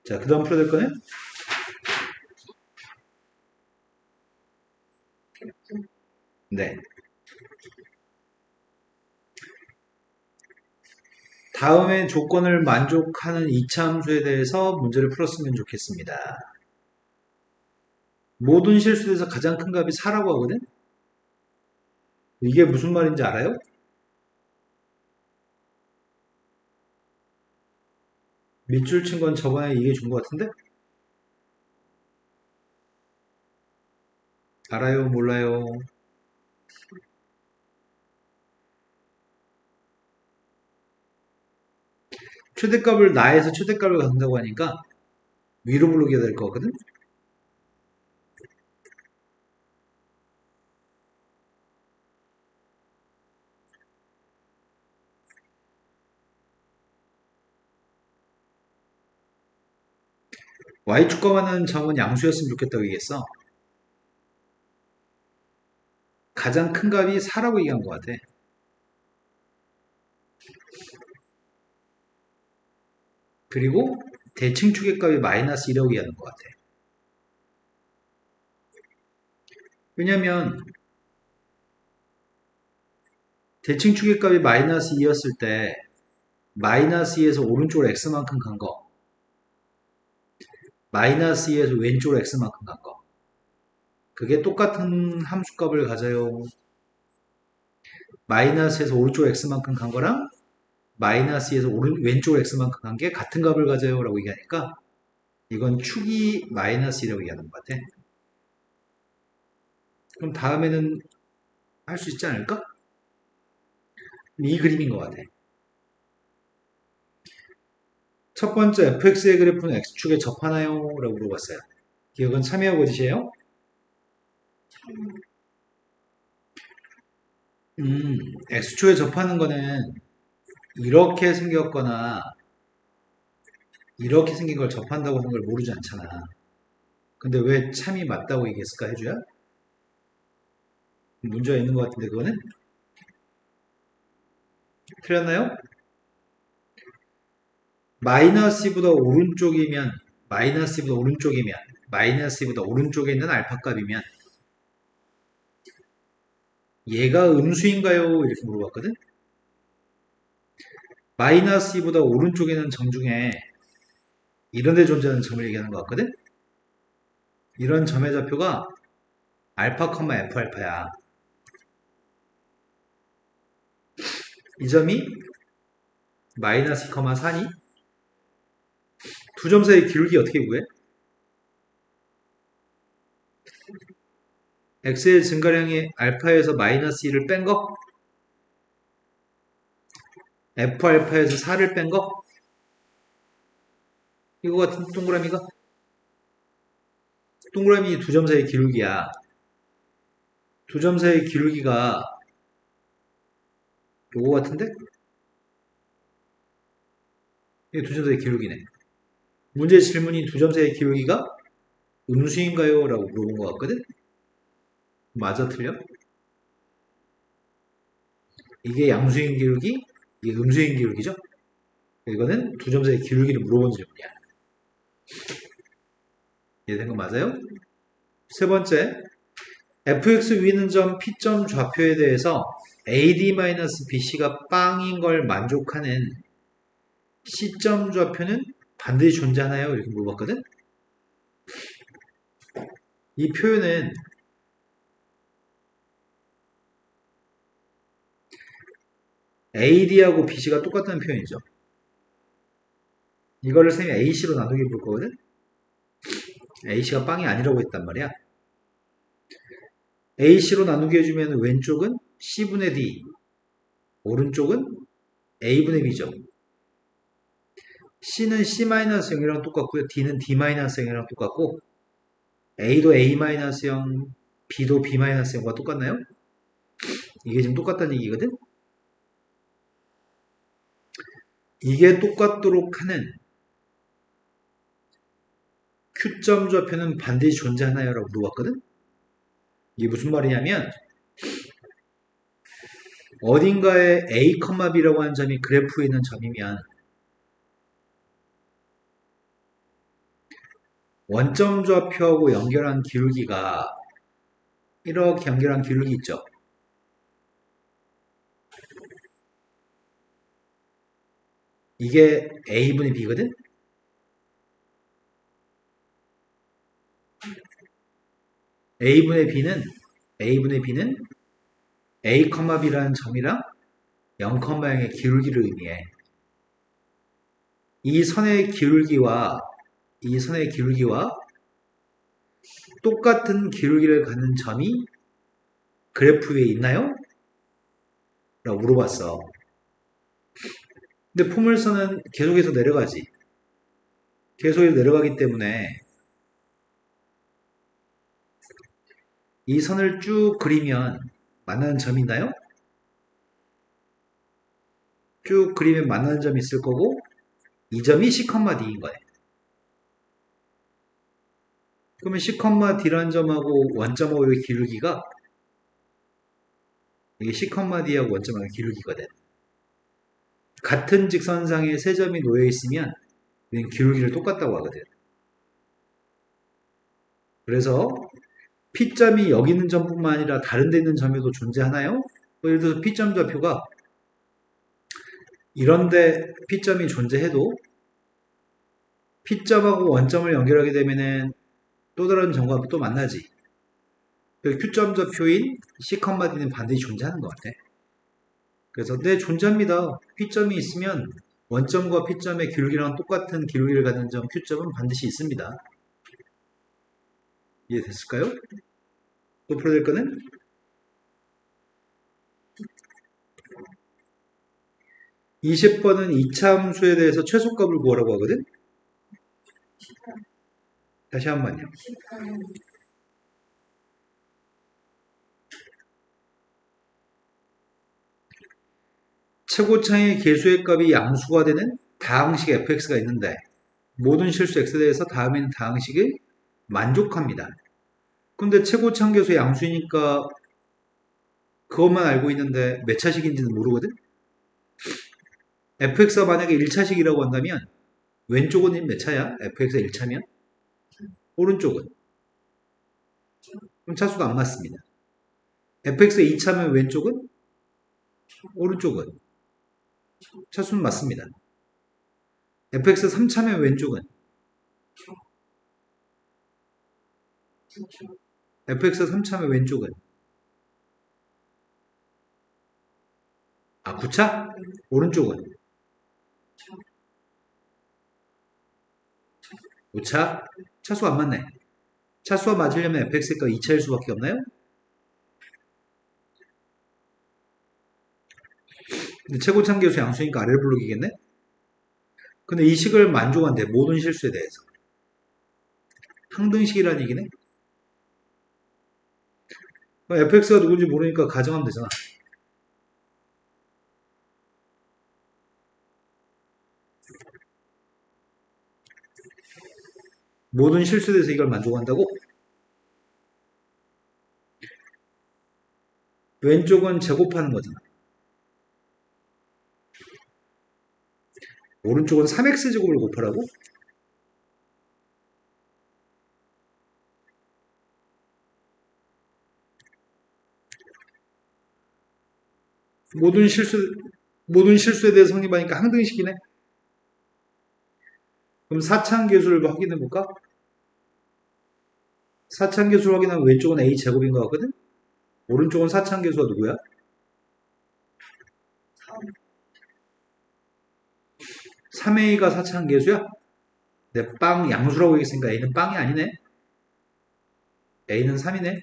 자, 그 다음 풀어야 될 거는? 네. 다음의 조건을 만족하는 이차함수에 대해서 문제를 풀었으면 좋겠습니다. 모든 실수에서 가장 큰 값이 4라고 하거든? 이게 무슨 말인지 알아요? 밑줄 친 건 저번에 얘기해 준 것 같은데? 알아요? 몰라요? 최대값을 나에서 최대값을 갖는다고 하니까 위로 부르게 될 거거든? y축과만한 점은 양수였으면 좋겠다고 얘기했어. 가장 큰 값이 4라고 얘기한 것 같아. 그리고 대칭 추계값이 마이너스 2라고 얘기하는 것 같아. 왜냐면 대칭 추계값이 마이너스 2였을 때 마이너스 2에서 오른쪽으로 x만큼 간 거, 마이너스 2에서 왼쪽으로 x만큼 간 거. 그게 똑같은 함수값을 가져요. 마이너스에서 오른쪽으로 x만큼 간 거랑 마이너스에서 왼쪽으로 x만큼 간 게 같은 값을 가져요 라고 얘기하니까 이건 축이 마이너스 1이라고 얘기하는 것 같아. 그럼 다음에는 할 수 있지 않을까? 이 그림인 것 같아. 첫 번째 fx의 그래프는 x축에 접하나요? 라고 물어봤어요. 기억은 참여하고 계시에요? x축에 접하는 거는 이렇게 생겼거나 이렇게 생긴 걸 접한다고 하는 걸 모르지 않잖아. 근데 왜 참이 맞다고 얘기했을까 해줘야? 문제가 있는 것 같은데 그거는? 틀렸나요? 마이너스보다 오른쪽이면 마이너스보다 오른쪽이면 마이너스보다 오른쪽에 있는 알파 값이면 얘가 음수인가요? 이렇게 물어봤거든? 마이너스 2보다 오른쪽에 있는 점 중에 이런 데 존재하는 점을 얘기하는 것 같거든? 이런 점의 좌표가 알파, F 알파야. 이 점이 마이너스 2, 4니? 두 점 사이의 기울기 어떻게 구해? x의 증가량이 알파에서 마이너스 2를 뺀 거? F 알파에서 4를 뺀 거? 이거 같은 동그라미가? 동그라미 두 점 사이의 기울기야. 두 점 사이의 기울기가 요거 같은데? 이게 두 점 사이의 기울기네. 문제 질문이 두 점 사이의 기울기가 음수인가요? 라고 물어본 것 같거든? 맞아, 틀려? 이게 양수인 기울기, 이게 음수인 기울기죠. 이거는 두 점 사이의 기울기를 물어본 질문이야. 이해된 거 맞아요? 세 번째, fx 위는 점 P점 좌표에 대해서 AD-BC가 빵인 걸 만족하는 C점 좌표는 반드시 존재하나요? 이렇게 물어봤거든? 이 표현은 AD하고 BC가 똑같다는 표현이죠. 이거를 쌤이 AC로 나누게 볼 거거든? AC가 빵이 아니라고 했단 말이야. AC로 나누게 해주면 왼쪽은 C분의 D, 오른쪽은 A분의 B죠. C는 C-0이랑 똑같고요. D는 D-0이랑 똑같고 A도 A-0, B도 B-0과 똑같나요? 이게 지금 똑같다는 얘기거든? 이게 똑같도록 하는 Q점 좌표는 반드시 존재하나요? 라고 물어봤거든? 이게 무슨 말이냐면 어딘가에 A, B라고 하는 점이 그래프에 있는 점이면 원점 좌표하고 연결한 기울기가 이렇게 연결한 기울기 있죠. 이게 A분의 B거든? A분의 B는 A, B라는 점이랑 0,0의 기울기를 의미해. 이 선의 기울기와 똑같은 기울기를 갖는 점이 그래프 위에 있나요? 라고 물어봤어. 근데 포물선은 계속해서 내려가지. 계속해서 내려가기 때문에 이 선을 쭉 그리면 만나는 점이 있나요? 쭉 그리면 만나는 점이 있을 거고 이 점이 C,D인 거예요. 그러면 C,D라는 점하고 원점하고의 기울기가 이게 C,D하고 원점하고의 기울기거든. 같은 직선상에 세 점이 놓여 있으면 기울기를 똑같다고 하거든. 그래서 P점이 여기 있는 점뿐만 아니라 다른 데 있는 점에도 존재하나요? 예를 들어서 P점 좌표가 이런데 P점이 존재해도 P점하고 원점을 연결하게 되면은 또 다른 점과 또 만나지. Q점 좌표인 C,D는 반드시 존재하는 것 같아. 그래서 네, 존재합니다. P점이 있으면 원점과 P점의 기울기랑 똑같은 기울기를 갖는 점 Q점은 반드시 있습니다. 이해됐을까요? 또 풀어야 될 거는 20번은 이차함수에 대해서 최소값을 구하라고 하거든? 다시 한 번요. 최고차의 개수의 값이 양수가 되는 다항식 fx가 있는데 모든 실수 x에 대해서 다음에 있는 다항식이 만족합니다. 근데 최고차계수 양수니까 그것만 알고 있는데 몇 차식인지는 모르거든? fx가 만약에 1차식이라고 한다면 왼쪽은 몇 차야? fx가 1차면? 오른쪽은? 그럼 차수가 안 맞습니다. fx가 2차면 왼쪽은? 오른쪽은? 차수는 맞습니다. fx 3차면 왼쪽은? fx 3차면 왼쪽은? 아, 9차? 오른쪽은? 5차? 차수가 안 맞네. 차수가 맞으려면 fx가 2차일 수밖에 없나요? 근데 최고차계수 양수니까 아래를 부르기겠네? 근데 이 식을 만족한대. 모든 실수에 대해서. 항등식이라는 얘기네? fx가 누군지 모르니까 가정하면 되잖아. 모든 실수에 대해서 이걸 만족한다고? 왼쪽은 제곱하는 거잖아. 오른쪽은 3x제곱을 곱하라고? 모든 실수, 모든 실수에 대해서 성립하니까 항등식이네. 그럼 사차함계수를 확인해 볼까? 사차함계수를 확인하면 왼쪽은 a제곱인 것 같거든? 오른쪽은 사차함계수가 누구야? 3a가 사차함계수야? 내 빵 양수라고 얘기했으니까 a는 빵이 아니네. a는 3이네.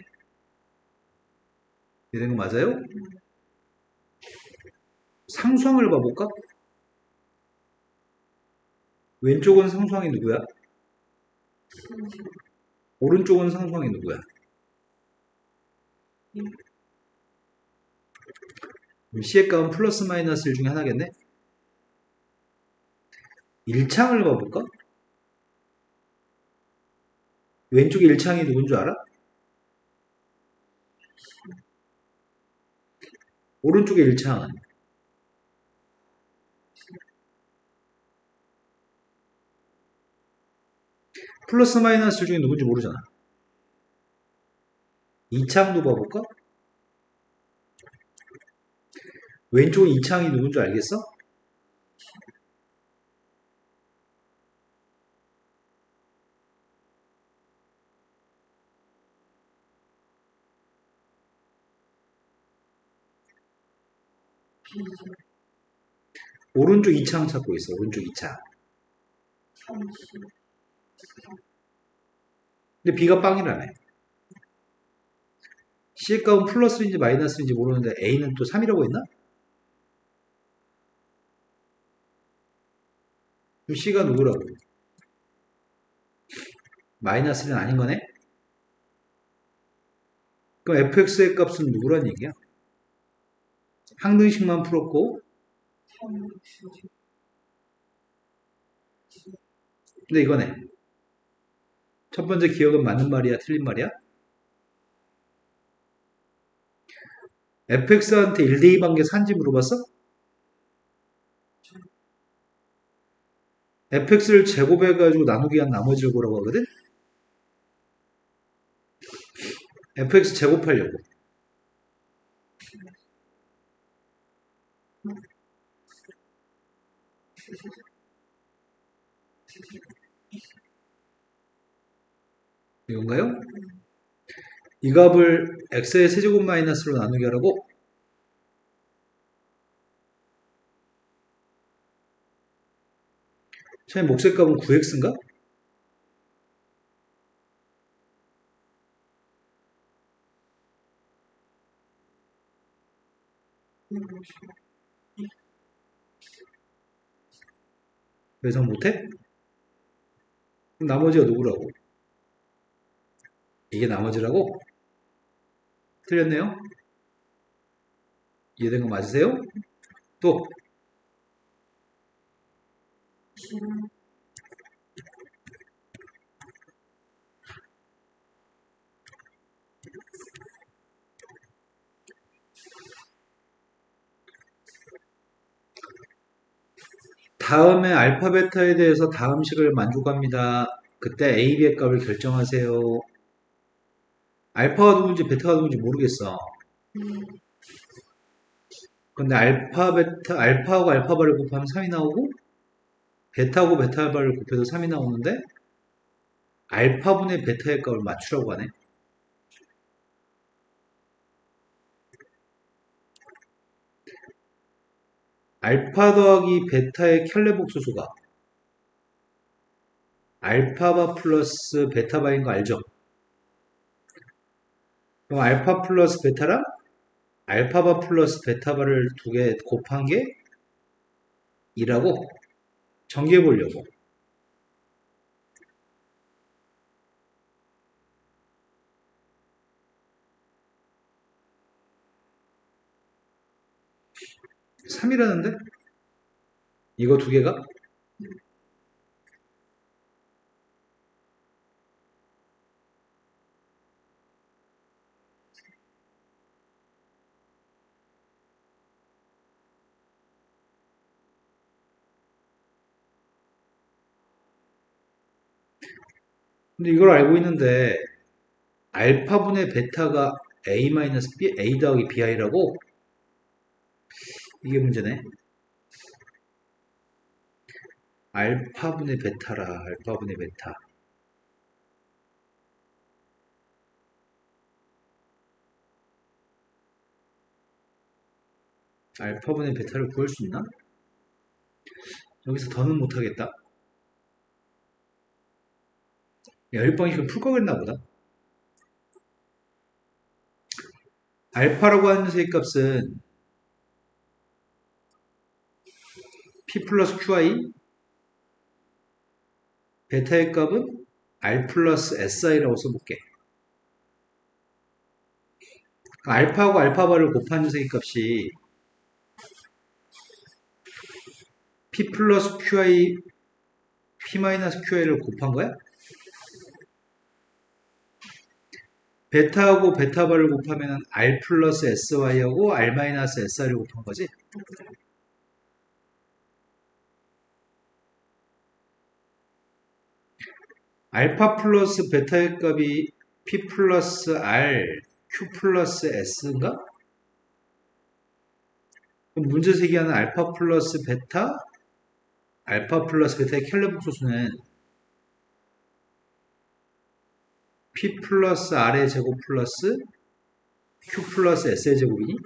이런 거 맞아요? 상수항을 봐볼까? 왼쪽은 상수항이 누구야? 오른쪽은 상수항이 누구야? C의 값은 플러스 마이너스 1 중에 하나겠네? 1창을 봐볼까? 왼쪽에 1창이 누군 줄 알아? 오른쪽에 1창은 플러스 마이너스 1 중에 누군지 모르잖아. 2창도 봐볼까? 왼쪽에 2창이 누군 줄 알겠어? 오른쪽 2창 찾고 있어. 오른쪽 2창. 근데 B가 빵이라네. C의 값은 플러스인지 마이너스인지 모르는데 A는 또 3이라고 했나? 그럼 C가 누구라고? 마이너스는 아닌 거네? 그럼 fx의 값은 누구란 얘기야? 항등식만 풀었고, 근데 이거네. 첫 번째 기억은 맞는 말이야, 틀린 말이야? fx한테 1대2 관계 산지 물어봤어? fx를 제곱해가지고 나누기 한 나머지를 보라고 하거든? fx 제곱하려고. 이건가요? 이 값을 x의 세제곱 마이너스로 나누게 하라고? 처음에 몫의 값은 9x인가? 그래서 못해? 그럼 나머지가 누구라고? 이게 나머지라고? 틀렸네요? 이해된 거 맞으세요? 또 다음에 알파 베타에 대해서 다음식을 만족합니다. 그때 A, B의 값을 결정하세요. 알파가 누군지 베타가 누군지 모르겠어. 근데 알파 베타 알파하고 알파바를 곱하면 3이 나오고 베타하고 베타바를 곱해도 3이 나오는데 알파분의 베타의 값을 맞추라고 하네. 알파 더하기 베타의 켤레 복소수가 알파바 플러스 베타바인 거 알죠? 그럼 알파 플러스 베타랑 알파바 플러스 베타바를 두 개 곱한 게 2라고 정리해 보려고. 3이라는데? 이거 두 개가? 근데 이걸 알고 있는데 알파분의 베타가 A-B, A 더하기 BI라고? 이게 문제네. 알파분의 베타라, 알파분의 베타. 알파분의 베타를 구할 수 있나? 여기서 더는 못하겠다. 열방식을 풀 거겠나 보다. 알파라고 하는 세값은 P 플러스 QI, 베타의 값은 R 플러스 SI라고 써볼게. 알파하고 알파바를 곱한 세값이 P 플러스 QI, P 마이너스 QI를 곱한 거야? 베타하고 베타바를 곱하면 R 플러스 SY하고 R 마이너스 SI를 곱한 거지? 알파 플러스 베타의 값이 P 플러스 R, Q 플러스 S인가? 그럼 문제 제기하는 알파 플러스 베타, 알파 플러스 베타의 켈러 복소수는 P 플러스 R의 제곱 플러스 Q 플러스 S의 제곱이니?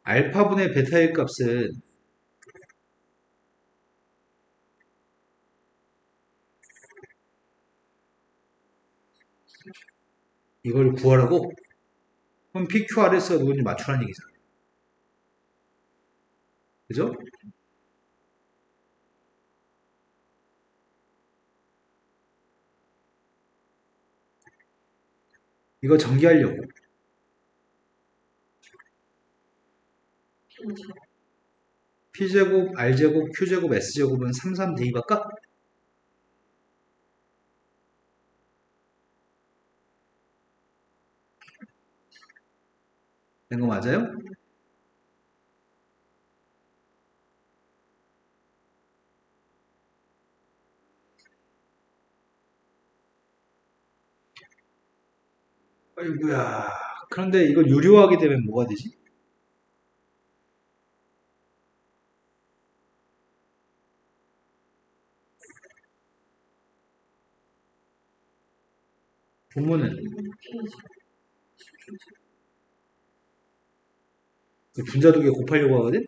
알파분의 베타의 값은 이걸 구하라고? 그럼 PQR에서 누군지 맞추라는 얘기잖아. 그죠? 이거 전개하려고. P제곱, R제곱, Q제곱, S제곱은 3, 3 대입할까? 된 거 맞아요? 아이고야. 그런데 이걸 유료하게 되면 뭐가 되지? 분모는 분자 두 개 곱하려고 하거든?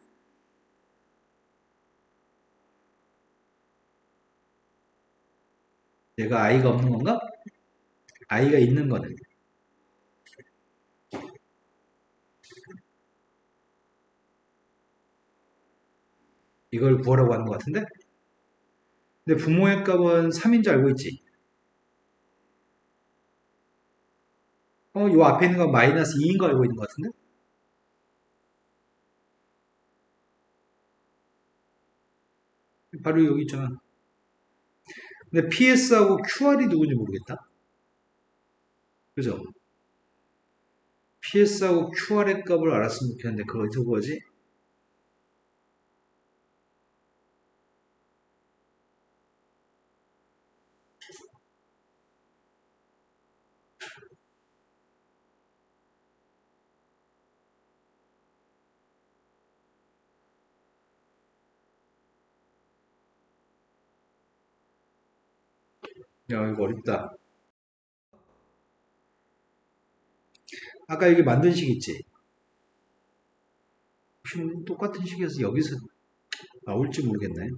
얘가 i가 없는 건가? i가 있는 거는 이걸 구하라고 하는 것 같은데? 근데 분모의 값은 3인 줄 알고 있지? 요 앞에 있는 건 마이너스 2인 거 알고 있는 것 같은데? 바로 여기 있잖아. 근데 PS하고 QR이 누군지 모르겠다. 그죠? PS하고 QR의 값을 알았으면 좋겠는데 그걸 어디서 구하지? 야, 이거 어렵다. 아까 여기 만든 식 있지? 혹시 똑같은 식이어서 여기서 나올지 모르겠네.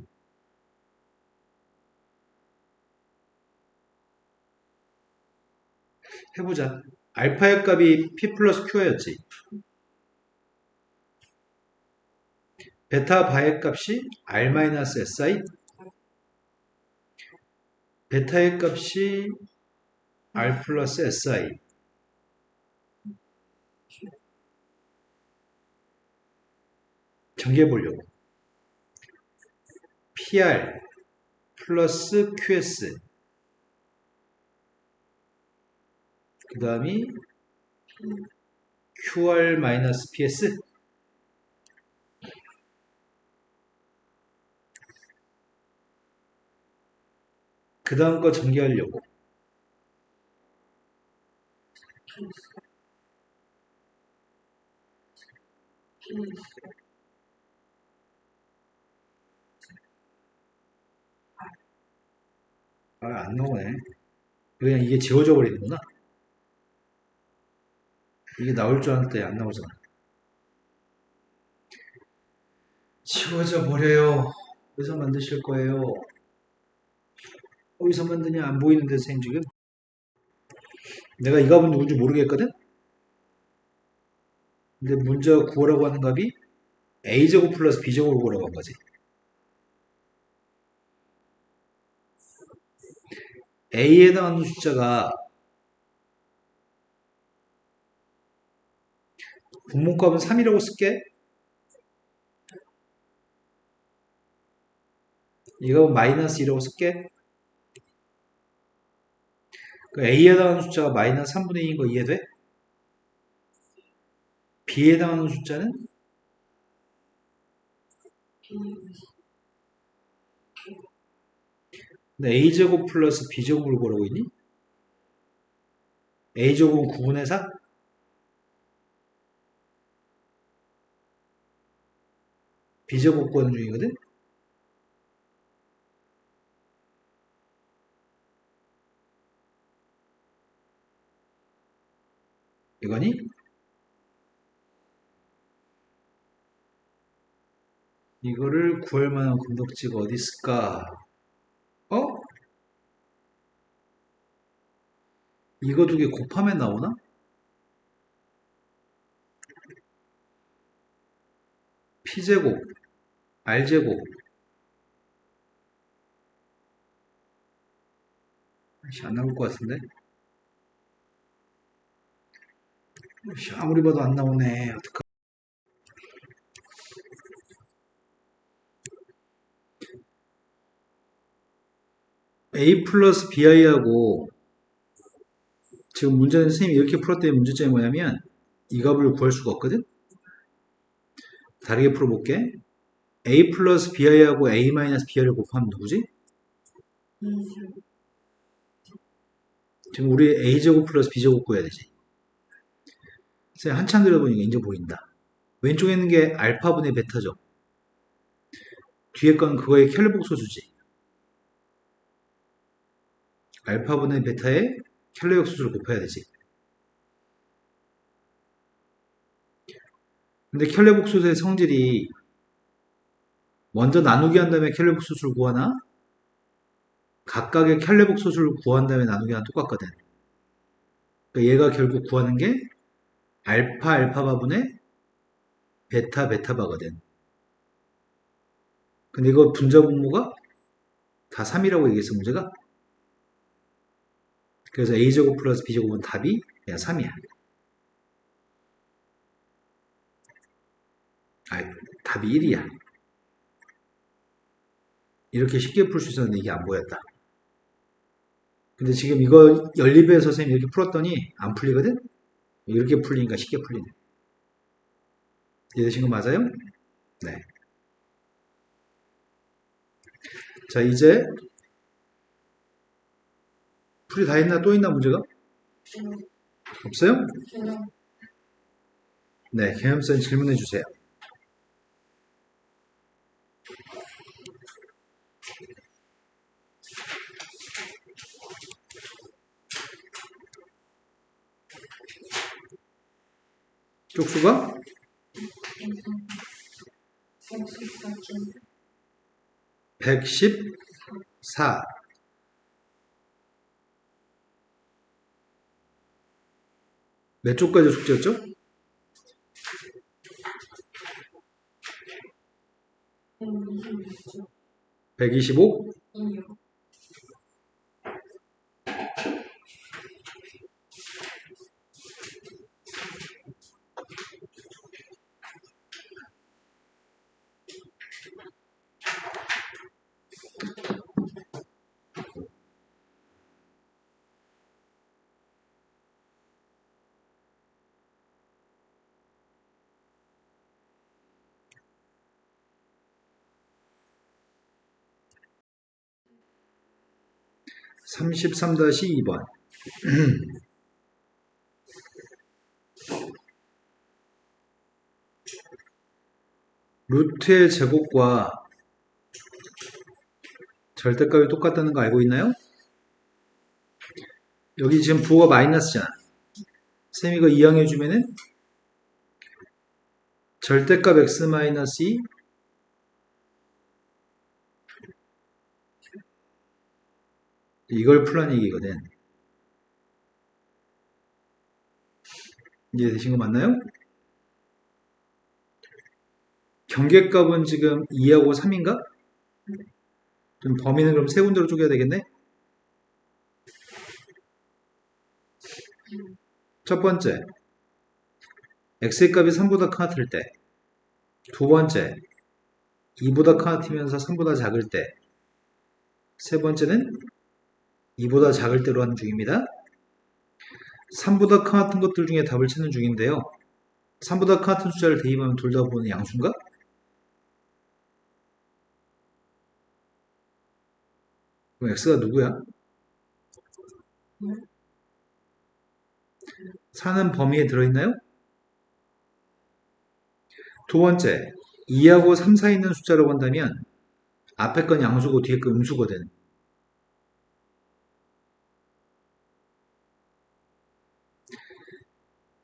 해보자. 알파의 값이 P 플러스 Q였지. 베타 바의 값이 R 마이너스 SI. 베타의 값이 R 플러스 SI. 정리해보려고. PR 플러스 QS. 그 다음이 QR 마이너스 PS. 그 다음 거 전개하려고. 아, 안 나오네. 그냥 이게 지워져 버리는구나. 이게 나올 줄 알았는데 안 나오잖아. 지워져 버려요. 어디서 만드실 거예요? 어디서 만드냐? 안 보이는데, 선생님 지금? 내가 이 값은 누군지 모르겠거든? 근데 문제가 구하라고 하는 값이 a제곱 플러스 b제곱을 구하라고 한 거지. a에 해당하는 숫자가 분모값은 3이라고 쓸게. 이 값은 마이너스 2라고 쓸게. 그 a에 해당하는 숫자가 마이너스 3분의 2인 거 이해돼? b에 해당하는 숫자는 a제곱 플러스 b제곱을 구하라고 있니? a제곱은 9분의 4? b제곱 구하는 중이거든? 이거니? 이거를 구할 만한 건덕지가 어디 있을까? 어? 이거 두 개 곱하면 나오나? p제곱, r제곱. 안 나올 것 같은데? 아무리 봐도 안 나오네. 어떡하... a 플러스 bi하고 지금 문제는 선생님이 이렇게 풀었더니 문제점이 뭐냐면 이 값을 구할 수가 없거든? 다르게 풀어볼게. a 플러스 bi하고 a 마이너스 bi를 곱하면 누구지? 지금 우리 a제곱 플러스 b제곱 구해야 되지. 선생님 한참 들어보니까 이제 보인다. 왼쪽에 있는 게 알파분의 베타죠. 뒤에 건 그거의 켈레복소수지. 알파분의 베타의 켈레복소수를 곱해야 되지. 근데 켈레복소수의 성질이 먼저 나누기 한 다음에 켈레복소수를 구하나 각각의 켈레복소수를 구한 다음에 나누기 하나 똑같거든. 그러니까 얘가 결국 구하는 게 알파 알파바분의 베타 베타바거든. 근데 이거 분자 분모가 다 3이라고 얘기했어 문제가. 그래서 a제곱 플러스 b제곱은 답이 그냥 3이야. 아, 답이 1이야. 이렇게 쉽게 풀 수 있었는데 이게 안 보였다. 근데 지금 이거 연립해서 선생님이 이렇게 풀었더니 안 풀리거든? 이렇게 풀리니까 쉽게 풀리네. 이해되신 거 맞아요? 네. 자, 이제 풀이 다 했나? 또 있나 문제가? 없어요? 네, 개념쌤 질문해 주세요. 쪽수가 114. 몇 쪽까지 숙제였죠? 125? 33-2번. 루트의 제곱과 절대값이 똑같다는 거 알고 있나요? 여기 지금 부호가 마이너스잖아. 쌤이 이거 이항해주면은 절대값 x 마이너스 2 이걸 풀란 얘기거든. 이해되신 거 맞나요? 경계값은 지금 2하고 3인가? 좀 범위는 그럼 세 군데로 쪼개야 되겠네? 첫 번째, x의 값이 3보다 크나틀 때. 두 번째, 2보다 크나트면서 3보다 작을 때. 세 번째는 2보다 작을 때로 하는 중입니다. 3보다 크나튼 것들 중에 답을 찾는 중인데요. 3보다 크나튼 숫자를 대입하면 둘 다 보는 양수인가? 그럼 x가 누구야? 4는 범위에 들어있나요? 두 번째, 2하고 3 사이에 있는 숫자라고 한다면 앞에 건 양수고 뒤에 건 음수거든.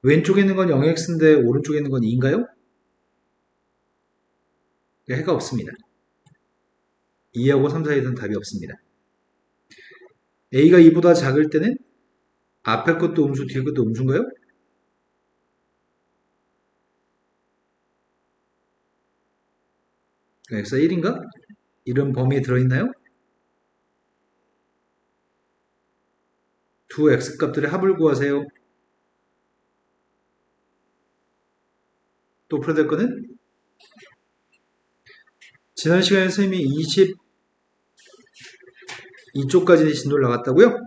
왼쪽에 있는 건 0x인데 오른쪽에 있는 건 2인가요? 해가 없습니다. 2하고 3 사이에는 답이 없습니다. a가 2보다 작을 때는 앞에 것도 음수 뒤에 것도 음수인가요? x가 1인가? 이런 범위에 들어있나요? 두 x값들의 합을 구하세요. 또 풀어야 될 거는 지난 시간에 선생님이 22쪽까지 진도를 나갔다고요?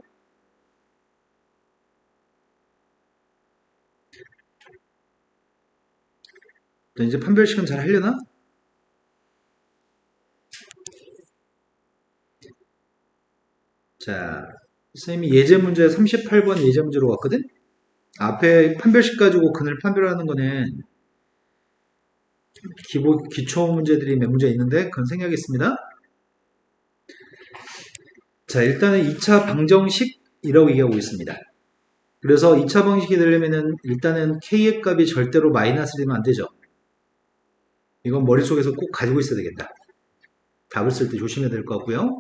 이제 판별식은 잘 하려나? 자, 선생님이 예제 문제 38번 예제 문제로 왔거든? 앞에 판별식 가지고 근을 판별하는 거는 기초 문제들이 몇 문제 있는데 그건 생략했습니다. 자, 일단은 2차 방정식이라고 얘기하고 있습니다. 그래서 2차 방정식이 되려면은 일단은 k의 값이 절대로 마이너스 되면 안 되죠. 이건 머릿속에서 꼭 가지고 있어야 되겠다. 답을 쓸 때 조심해야 될 것 같고요.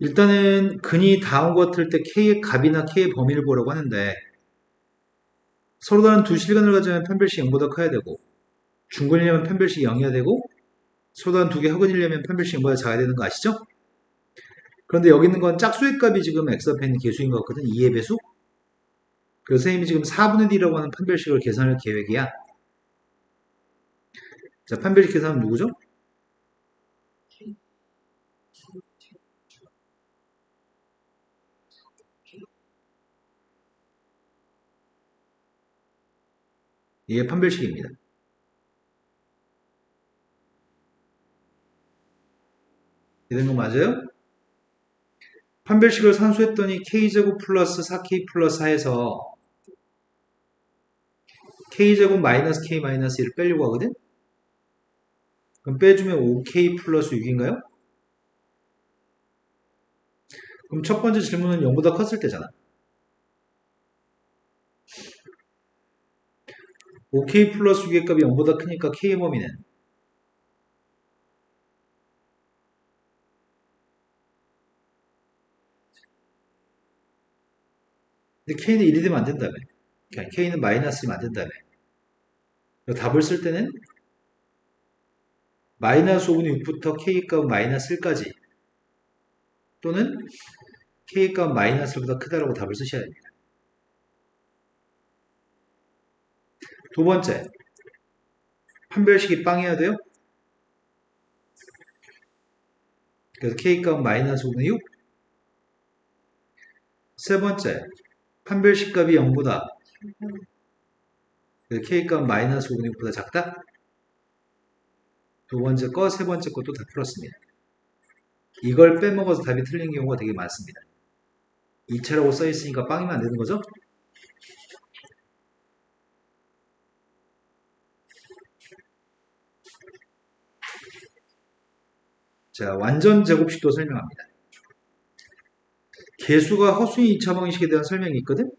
일단은 근이 다음과 같을 때 k의 값이나 k의 범위를 보라고 하는데 서로 다른 두 실근을 가지면 판별식 0보다 커야 되고 중근이려면 판별식이 0이어야 되고 서로 다른 두 개 합근이려면 판별식 0보다 작아야 되는 거 아시죠? 그런데 여기 있는 건 짝수의 값이 지금 x 앞에 있는 개수인 것 같거든. 2의 배수. 그래서 선생님이 지금 4분의 D라고 하는 판별식을 계산할 계획이야. 자, 판별식 계산은 누구죠? 이게 판별식입니다. 이런 거 맞아요? 판별식을 산수했더니 k제곱 플러스 4k 플러스 4에서 k제곱 마이너스 k 마이너스 1을 빼려고 하거든? 그럼 빼주면 5k 플러스 6인가요? 그럼 첫 번째 질문은 0보다 컸을 때잖아. 5k 플러스 6의 값이 0보다 크니까 k의 범위는 근데 k는 1이 되면 안 된다며. k는 마이너스면 안 된다며. 답을 쓸 때는 마이너스 5분의 6부터 k 값 마이너스 1까지 또는 k 값 마이너스 1보다 크다라고 답을 쓰셔야 됩니다. 두 번째, 판별식이 빵해야 돼요. 그래서 k 값 마이너스 5분의 6. 세 번째, 판별식 값이 0보다 그래서 k 값 마이너스 5분의 6보다 작다. 두 번째 거, 세 번째 것도 다 풀었습니다. 이걸 빼먹어서 답이 틀린 경우가 되게 많습니다. 2차라고 써 있으니까 빵이면 안 되는 거죠? 자, 완전 제곱식도 설명합니다. 개수가 허수인 2차 방정식에 대한 설명이 있거든?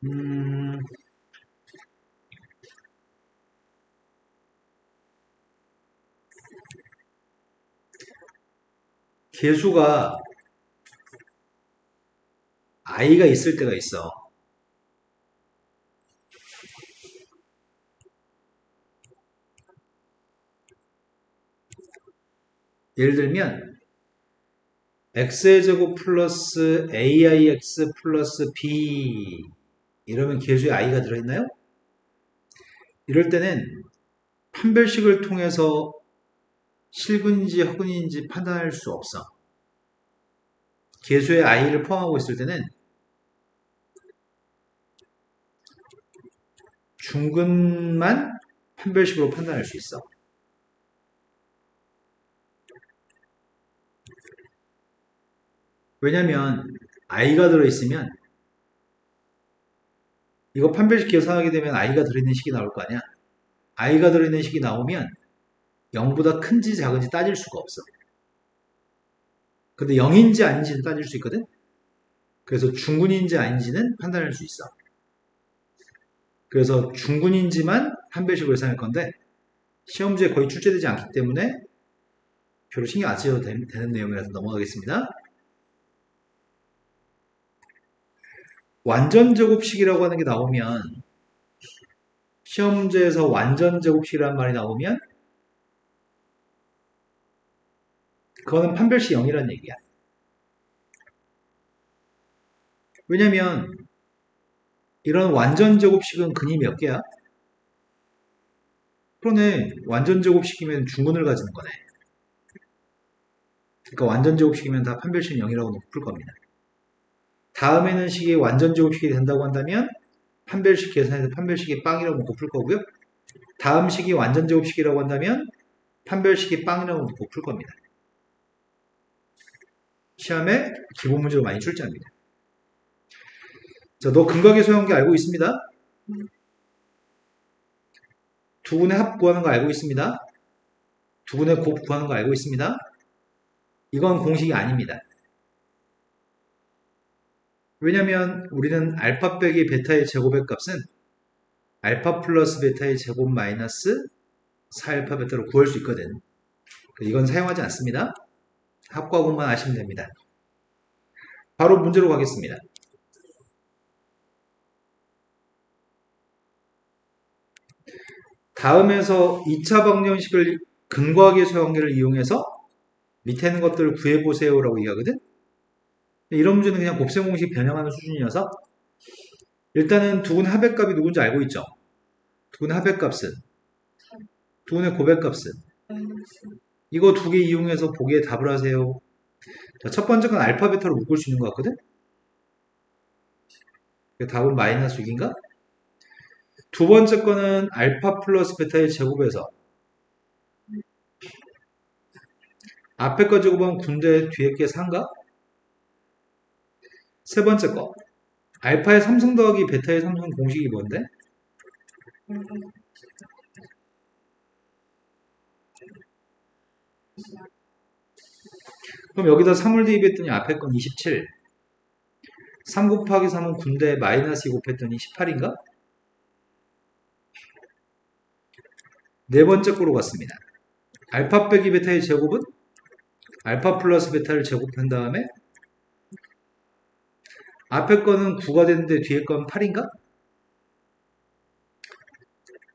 음, 개수가 i가 있을 때가 있어. 예를 들면 x의 제곱 플러스 aix 플러스 b 이러면 개수에 i가 들어있나요? 이럴 때는 판별식을 통해서 실근인지 허근인지 판단할 수 없어. 개수에 i를 포함하고 있을 때는 중근만 판별식으로 판단할 수 있어. 왜냐면 i가 들어있으면 이거 판별식 계산하게 되면 i가 들어있는 식이 나올 거 아니야. i가 들어있는 식이 나오면 0보다 큰지 작은지 따질 수가 없어. 근데 0인지 아닌지는 따질 수 있거든. 그래서 중근인지 아닌지는 판단할 수 있어. 그래서 중근인지만 판별식으로 계산할 건데 시험지에 거의 출제되지 않기 때문에 별로 신경 안 쓰셔도 되는 내용이라서 넘어가겠습니다. 완전 제곱식이라고 하는 게 나오면 시험지에서 완전 제곱식이라는 말이 나오면 그거는 판별식 0이라는 얘기야. 왜냐면 이런 완전 제곱식은 근이 몇 개야? 그러네. 완전 제곱식이면 중근을 가지는 거네. 그러니까 완전 제곱식이면 다 판별식 0이라고 놓고 풀 겁니다. 다음에는 식이 완전 제곱식이 된다고 한다면 판별식 계산해서 판별식이 빵이라고 놓고 풀 거고요. 다음 식이 완전 제곱식이라고 한다면 판별식이 빵이라고 놓고 풀 겁니다. 시험에 기본 문제로 많이 출제합니다. 자, 너 근각의 소형계 알고 있습니다. 두근의 합 구하는 거 알고 있습니다. 두근의 곱 구하는 거 알고 있습니다. 이건 공식이 아닙니다. 왜냐면 우리는 알파 빼기 베타의 제곱의 값은 알파 플러스 베타의 제곱 마이너스 4알파 베타로 구할 수 있거든. 이건 사용하지 않습니다. 합과 곱만 아시면 됩니다. 바로 문제로 가겠습니다. 다음에서 2차 방정식을 근과학의 소형계를 이용해서 밑에 있는 것들을 구해보세요라고 얘기하거든. 이런 문제는 그냥 곱셈 공식 변형하는 수준이어서 일단은 두근의 합의값이 누군지 알고 있죠. 두근의 합의값은 두근의 고백값은 이거 두 개 이용해서 보기에 답을 하세요. 자, 첫 번째 건 알파 베타로 묶을 수 있는 것 같거든. 답은 마이너스 6인가? 두 번째 거는 알파 플러스 베타의 제곱에서 앞에 거 제곱하면 군대 뒤에 게 4인가? 세 번째 거 알파의 3승 더하기 베타의 3승 공식이 뭔데? 그럼 여기다 3을 대입했더니 앞에 건 27. 3 곱하기 3은 군대 마이너스 2 곱했더니 18인가? 네 번째 거로 갔습니다. 알파 빼기 베타의 제곱은 알파 플러스 베타를 제곱한 다음에 앞에 거는 9가 됐는데 뒤에 건 8인가?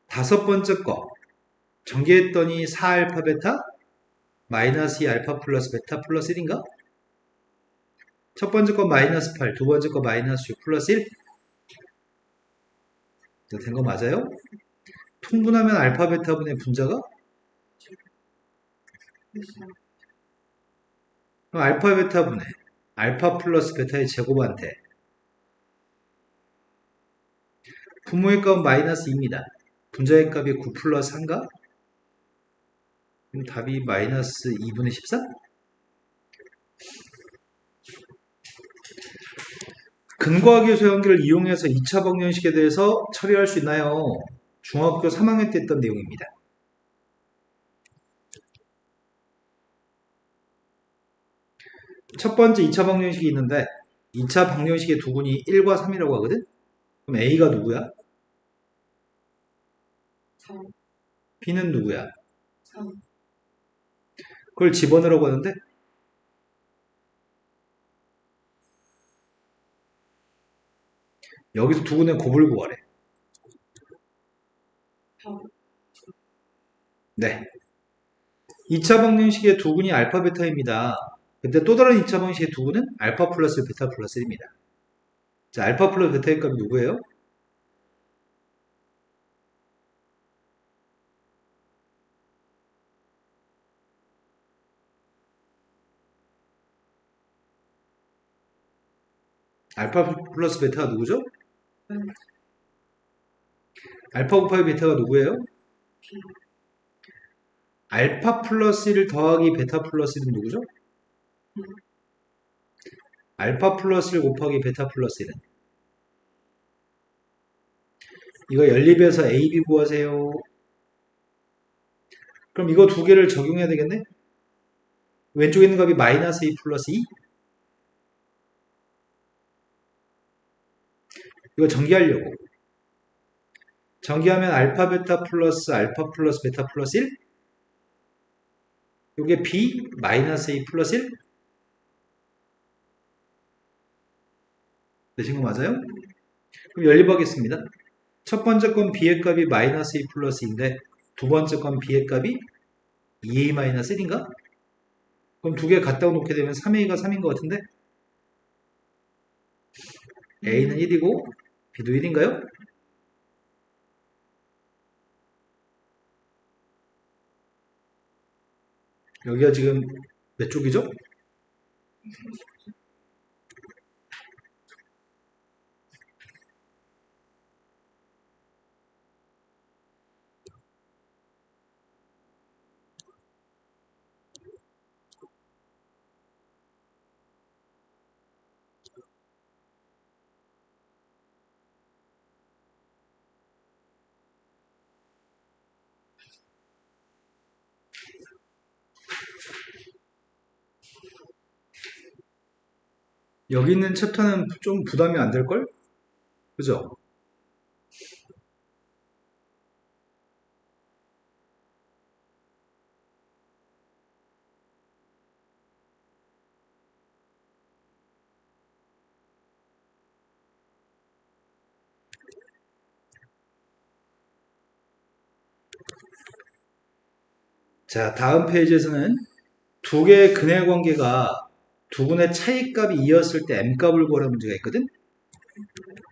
다섯 번째 거 전개했더니 4알파 베타 마이너스 2알파 플러스 베타 플러스 1인가? 첫 번째 거 마이너스 8, 두 번째 거 마이너스 6 플러스 1. 된 거 맞아요? 통분하면 알파 베타분의 분자가? 그럼 알파 베타분의 알파 플러스 베타의 제곱한테 분모의 값은 마이너스 2입니다. 분자의 값이 9 플러스 3가? 그럼 답이 마이너스 2분의 14? 근과학의 소형기를 이용해서 2차 방정식에 대해서 처리할 수 있나요? 중학교 3학년 때 했던 내용입니다. 첫 번째 2차 방정식이 있는데 2차 방정식의 두근이 1과 3이라고 하거든? 그럼 A가 누구야? 3, B는 누구야? 3, 그걸 집어넣으라고 하는데 여기서 두근의 곱을 구하래. 4, 네. 2차 방정식의 두근이 알파 베타입니다. 근데 또 다른 2차 방정식의 두근은 알파 플러스 베타 플러스 1입니다. 자, 알파 플러스 베타의 값이 누구예요? 알파 플러스 베타가 누구죠? 알파 곱하기 베타가 누구예요? 알파 플러스 1 더하기 베타 플러스 1은 누구죠? 알파 플러스 1 곱하기 베타 플러스 1은 이거 연립해서 A, B 구하세요. 그럼 이거 두 개를 적용해야 되겠네? 왼쪽에 있는 값이 마이너스 2 플러스 2? 이거 전기하려고. 전기하면 알파 베타 플러스 베타 플러스 1? 이게 B 마이너스 2 플러스 1? 되신 거 맞아요? 그럼 연립하겠습니다. 첫 번째 건 B의 값이 마이너스 2 플러스 2인데 두 번째 건 B의 값이 2A 마이너스 1인가? 그럼 두 개 갖다 놓게 되면 3A가 3인 것 같은데 A는 1이고 B도 1인가요? 여기가 지금 몇 쪽이죠? 여기 있는 챕터는 좀 부담이 안 될걸? 그죠? 자, 다음 페이지에서는 두 개의 근의 관계가 두 분의 차이값이 2였을 때 m값을 구하라는 문제가 있거든?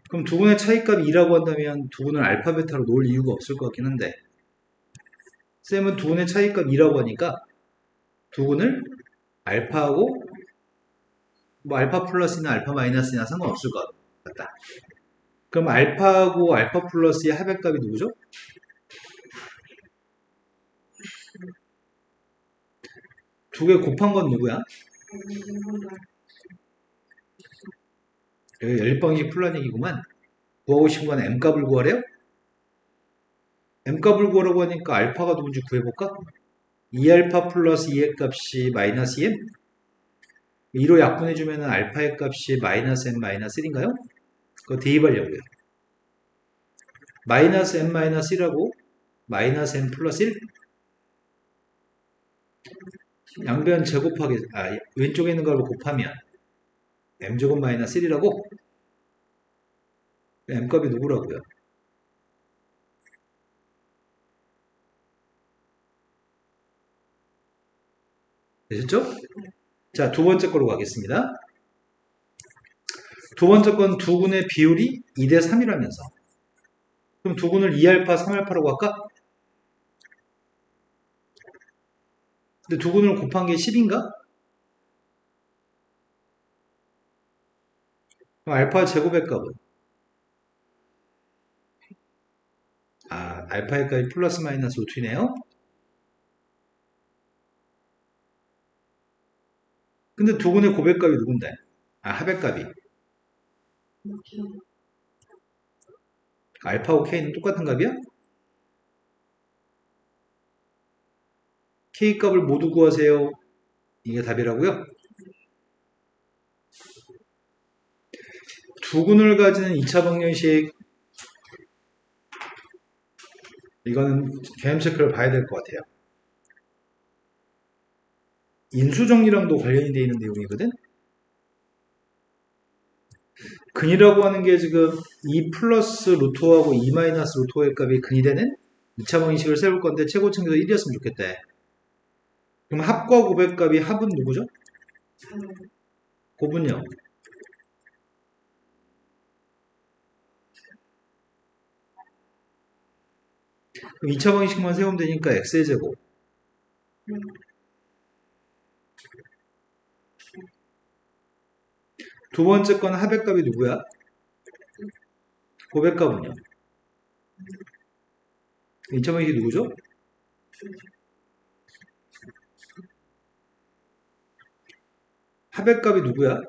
그럼 두 분의 차이값이 2라고 한다면 두 분을 알파 베타로 놓을 이유가 없을 것 같긴 한데 쌤은 두 분의 차이값 2라고 하니까 두 분을 알파하고 뭐 알파 플러스나 알파 마이너스나 상관없을 것 같다. 그럼 알파하고 알파 플러스의 합의값이 누구죠? 두 개 곱한 건 누구야? 여기 연립방식 풀란 얘기구만. 구하고 싶은 건 m값을 구하래요? m값을 구하라고 하니까 알파가 누군지 구해볼까? 2알파 플러스 2의 값이 마이너스 2m? 2로 약분해주면 알파의 값이 마이너스 m 마이너스 1인가요? 그거 대입하려고요. 마이너스 m 마이너스 1하고 마이너스 m 플러스 1? 양변 제곱하기, 왼쪽에 있는 걸 곱하면 m제곱 마이너스 1이라고? m값이 누구라고요? 되셨죠? 자, 두 번째 거로 가겠습니다. 두 번째 건 두근의 비율이 2대 3이라면서. 그럼 두근을 2알파, 3알파라고 할까? 근데 두근을 곱한 게 10인가? 그럼 알파 제곱의 값은? 알파의 값이 플러스 마이너스 루트이네요. 근데 두근의 고백값이 누군데? 아, 합의값이. 알파하고 K는 똑같은 값이야? K값을 모두 구하세요. 이게 답이라고요? 두근을 가지는 2차 방정식, 이거는 개념 체크를 봐야 될 것 같아요. 인수정리랑도 관련이 되어 있는 내용이거든? 근이라고 하는 게 지금 2 플러스 루트하고 2 마이너스 루트의 값이 근이 되는 2차 방정식을 세울 건데 최고층에서 1이었으면 좋겠대. 그럼 합과 고백값이 합은 누구죠? 곱은요? 그럼 2차 방정식만 세우면 되니까 x의 제곱. 두 번째 건 합의값이 누구야? 고백값은요? 2차 방정식이 누구죠? 합의값이 누구야?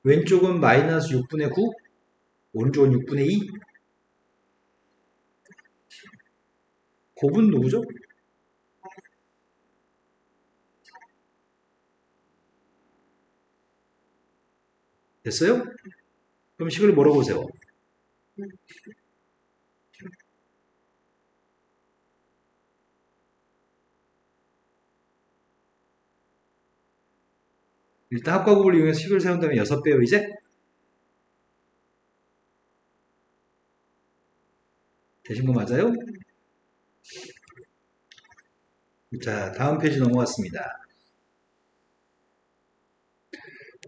왼쪽은 마이너스 6분의 9, 오른쪽은 6분의 2. 곱은 누구죠? 됐어요? 그럼 식을 뭐라고 세워? 일단 합과 곱을 이용해서 식을 세운 다음에 6배요 이제? 되신 거 맞아요? 자, 다음 페이지 넘어갔습니다.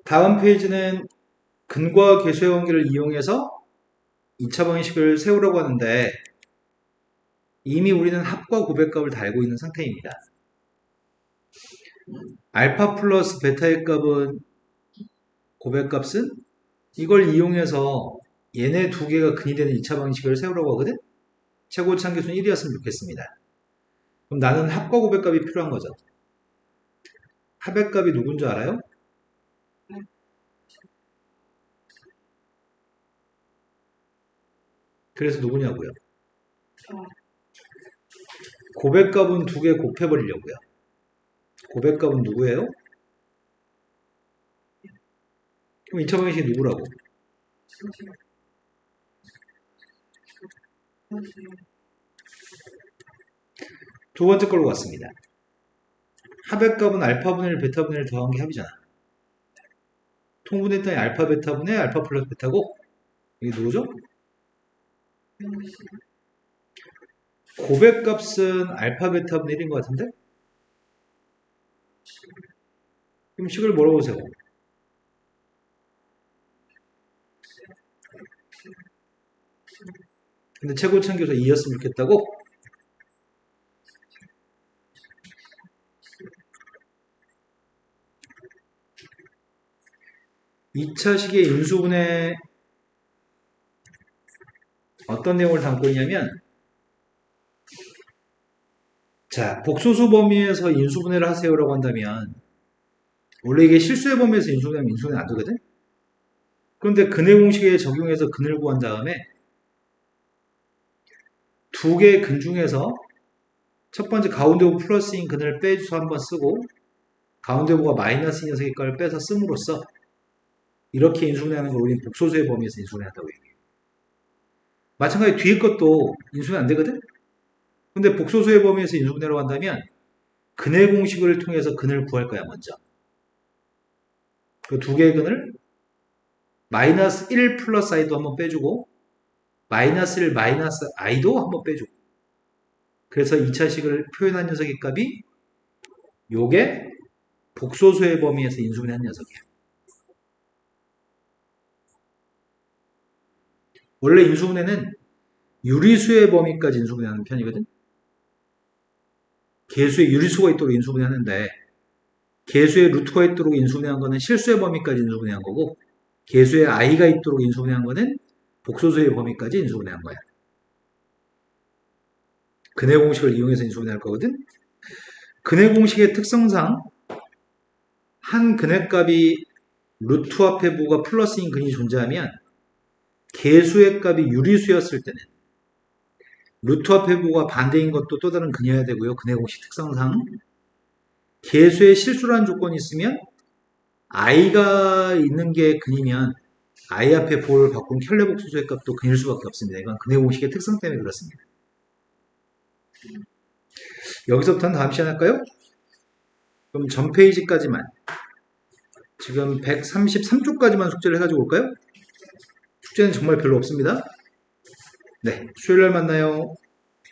다음 페이지는 근과 계수의 관계를 이용해서 2차 방정식을 세우라고 하는데 이미 우리는 합과 고백값을 다 알고 있는 상태입니다. 알파 플러스 베타의 값은 고백값은 이걸 이용해서 얘네 두 개가 근이 되는 2차 방정식을 세우라고 하거든? 최고치 함계수는 1이었으면 좋겠습니다. 그럼 나는 합과 고백값이 필요한 거죠. 합의값이 누군 줄 알아요? 그래서 누구냐고요? 고백값은 두 개 곱해버리려고요. 고백값은 누구예요? 그럼 2차 방정식이 누구라고? 두 번째 걸로 갔습니다. 합의값은 알파분의 1, 베타분의 1 더한 게 합이잖아. 통분했더니 알파 베타분의 알파 플러스 베타고 이게 누구죠? 고백값은 알파 베타분의 1인 것 같은데? 그럼 식을 뭐라고 보세요? 근데 최고 참교사 2였으면 좋겠다고? 2차식의 인수분해 어떤 내용을 담고 있냐면 자, 복소수 범위에서 인수분해를 하세요라고 한다면 원래 이게 실수의 범위에서 인수분해하면 인수분해 안 되거든? 그런데 근해 공식에 적용해서 근을 구한 다음에 두 개의 근 중에서 첫 번째 가운데부 플러스인 근을 빼줘서 한번 쓰고 가운데부가 마이너스인 녀석의 걸 빼서 씀으로써 이렇게 인수분해하는 걸 우리는 복소수의 범위에서 인수분해한다고 얘기해요. 마찬가지 뒤에 것도 인수분해 안 되거든? 근데 복소수의 범위에서 인수분해로 한다면 근해 공식을 통해서 근을 구할 거야 먼저. 그 두 개의 근을 마이너스 1 플러스 i도 한번 빼주고 마이너스 1 마이너스 i도 한번 빼주고 그래서 2차식을 표현한 녀석의 값이 요게 복소수의 범위에서 인수분해한 녀석이야. 원래 인수분해는 유리수의 범위까지 인수분해하는 편이거든. 개수에 유리수가 있도록 인수분해하는데 개수에 루트가 있도록 인수분해한 거는 실수의 범위까지 인수분해한 거고 개수에 i가 있도록 인수분해한 거는 복소수의 범위까지 인수분해한 거야. 근해 공식을 이용해서 인수분해할 거거든. 근해 공식의 특성상 한 근해값이 루트 앞에 부호가 플러스인 근이 존재하면 개수의 값이 유리수였을 때는 루트 앞에 부호가 반대인 것도 또 다른 근이어야 되고요. 근해 공식 특성상 개수의 실수라는 조건이 있으면 i가 있는 게 근이면 i 앞에 부호를 바꾼 켈레복수소의 값도 근일 수밖에 없습니다. 이건 근해 공식의 특성 때문에 그렇습니다. 여기서부터는 다음 시간 할까요? 그럼 전 페이지까지만 지금 133쪽까지만 숙제를 해가지고 올까요? 숙제는 정말 별로 없습니다. 네, 수요일날 만나요.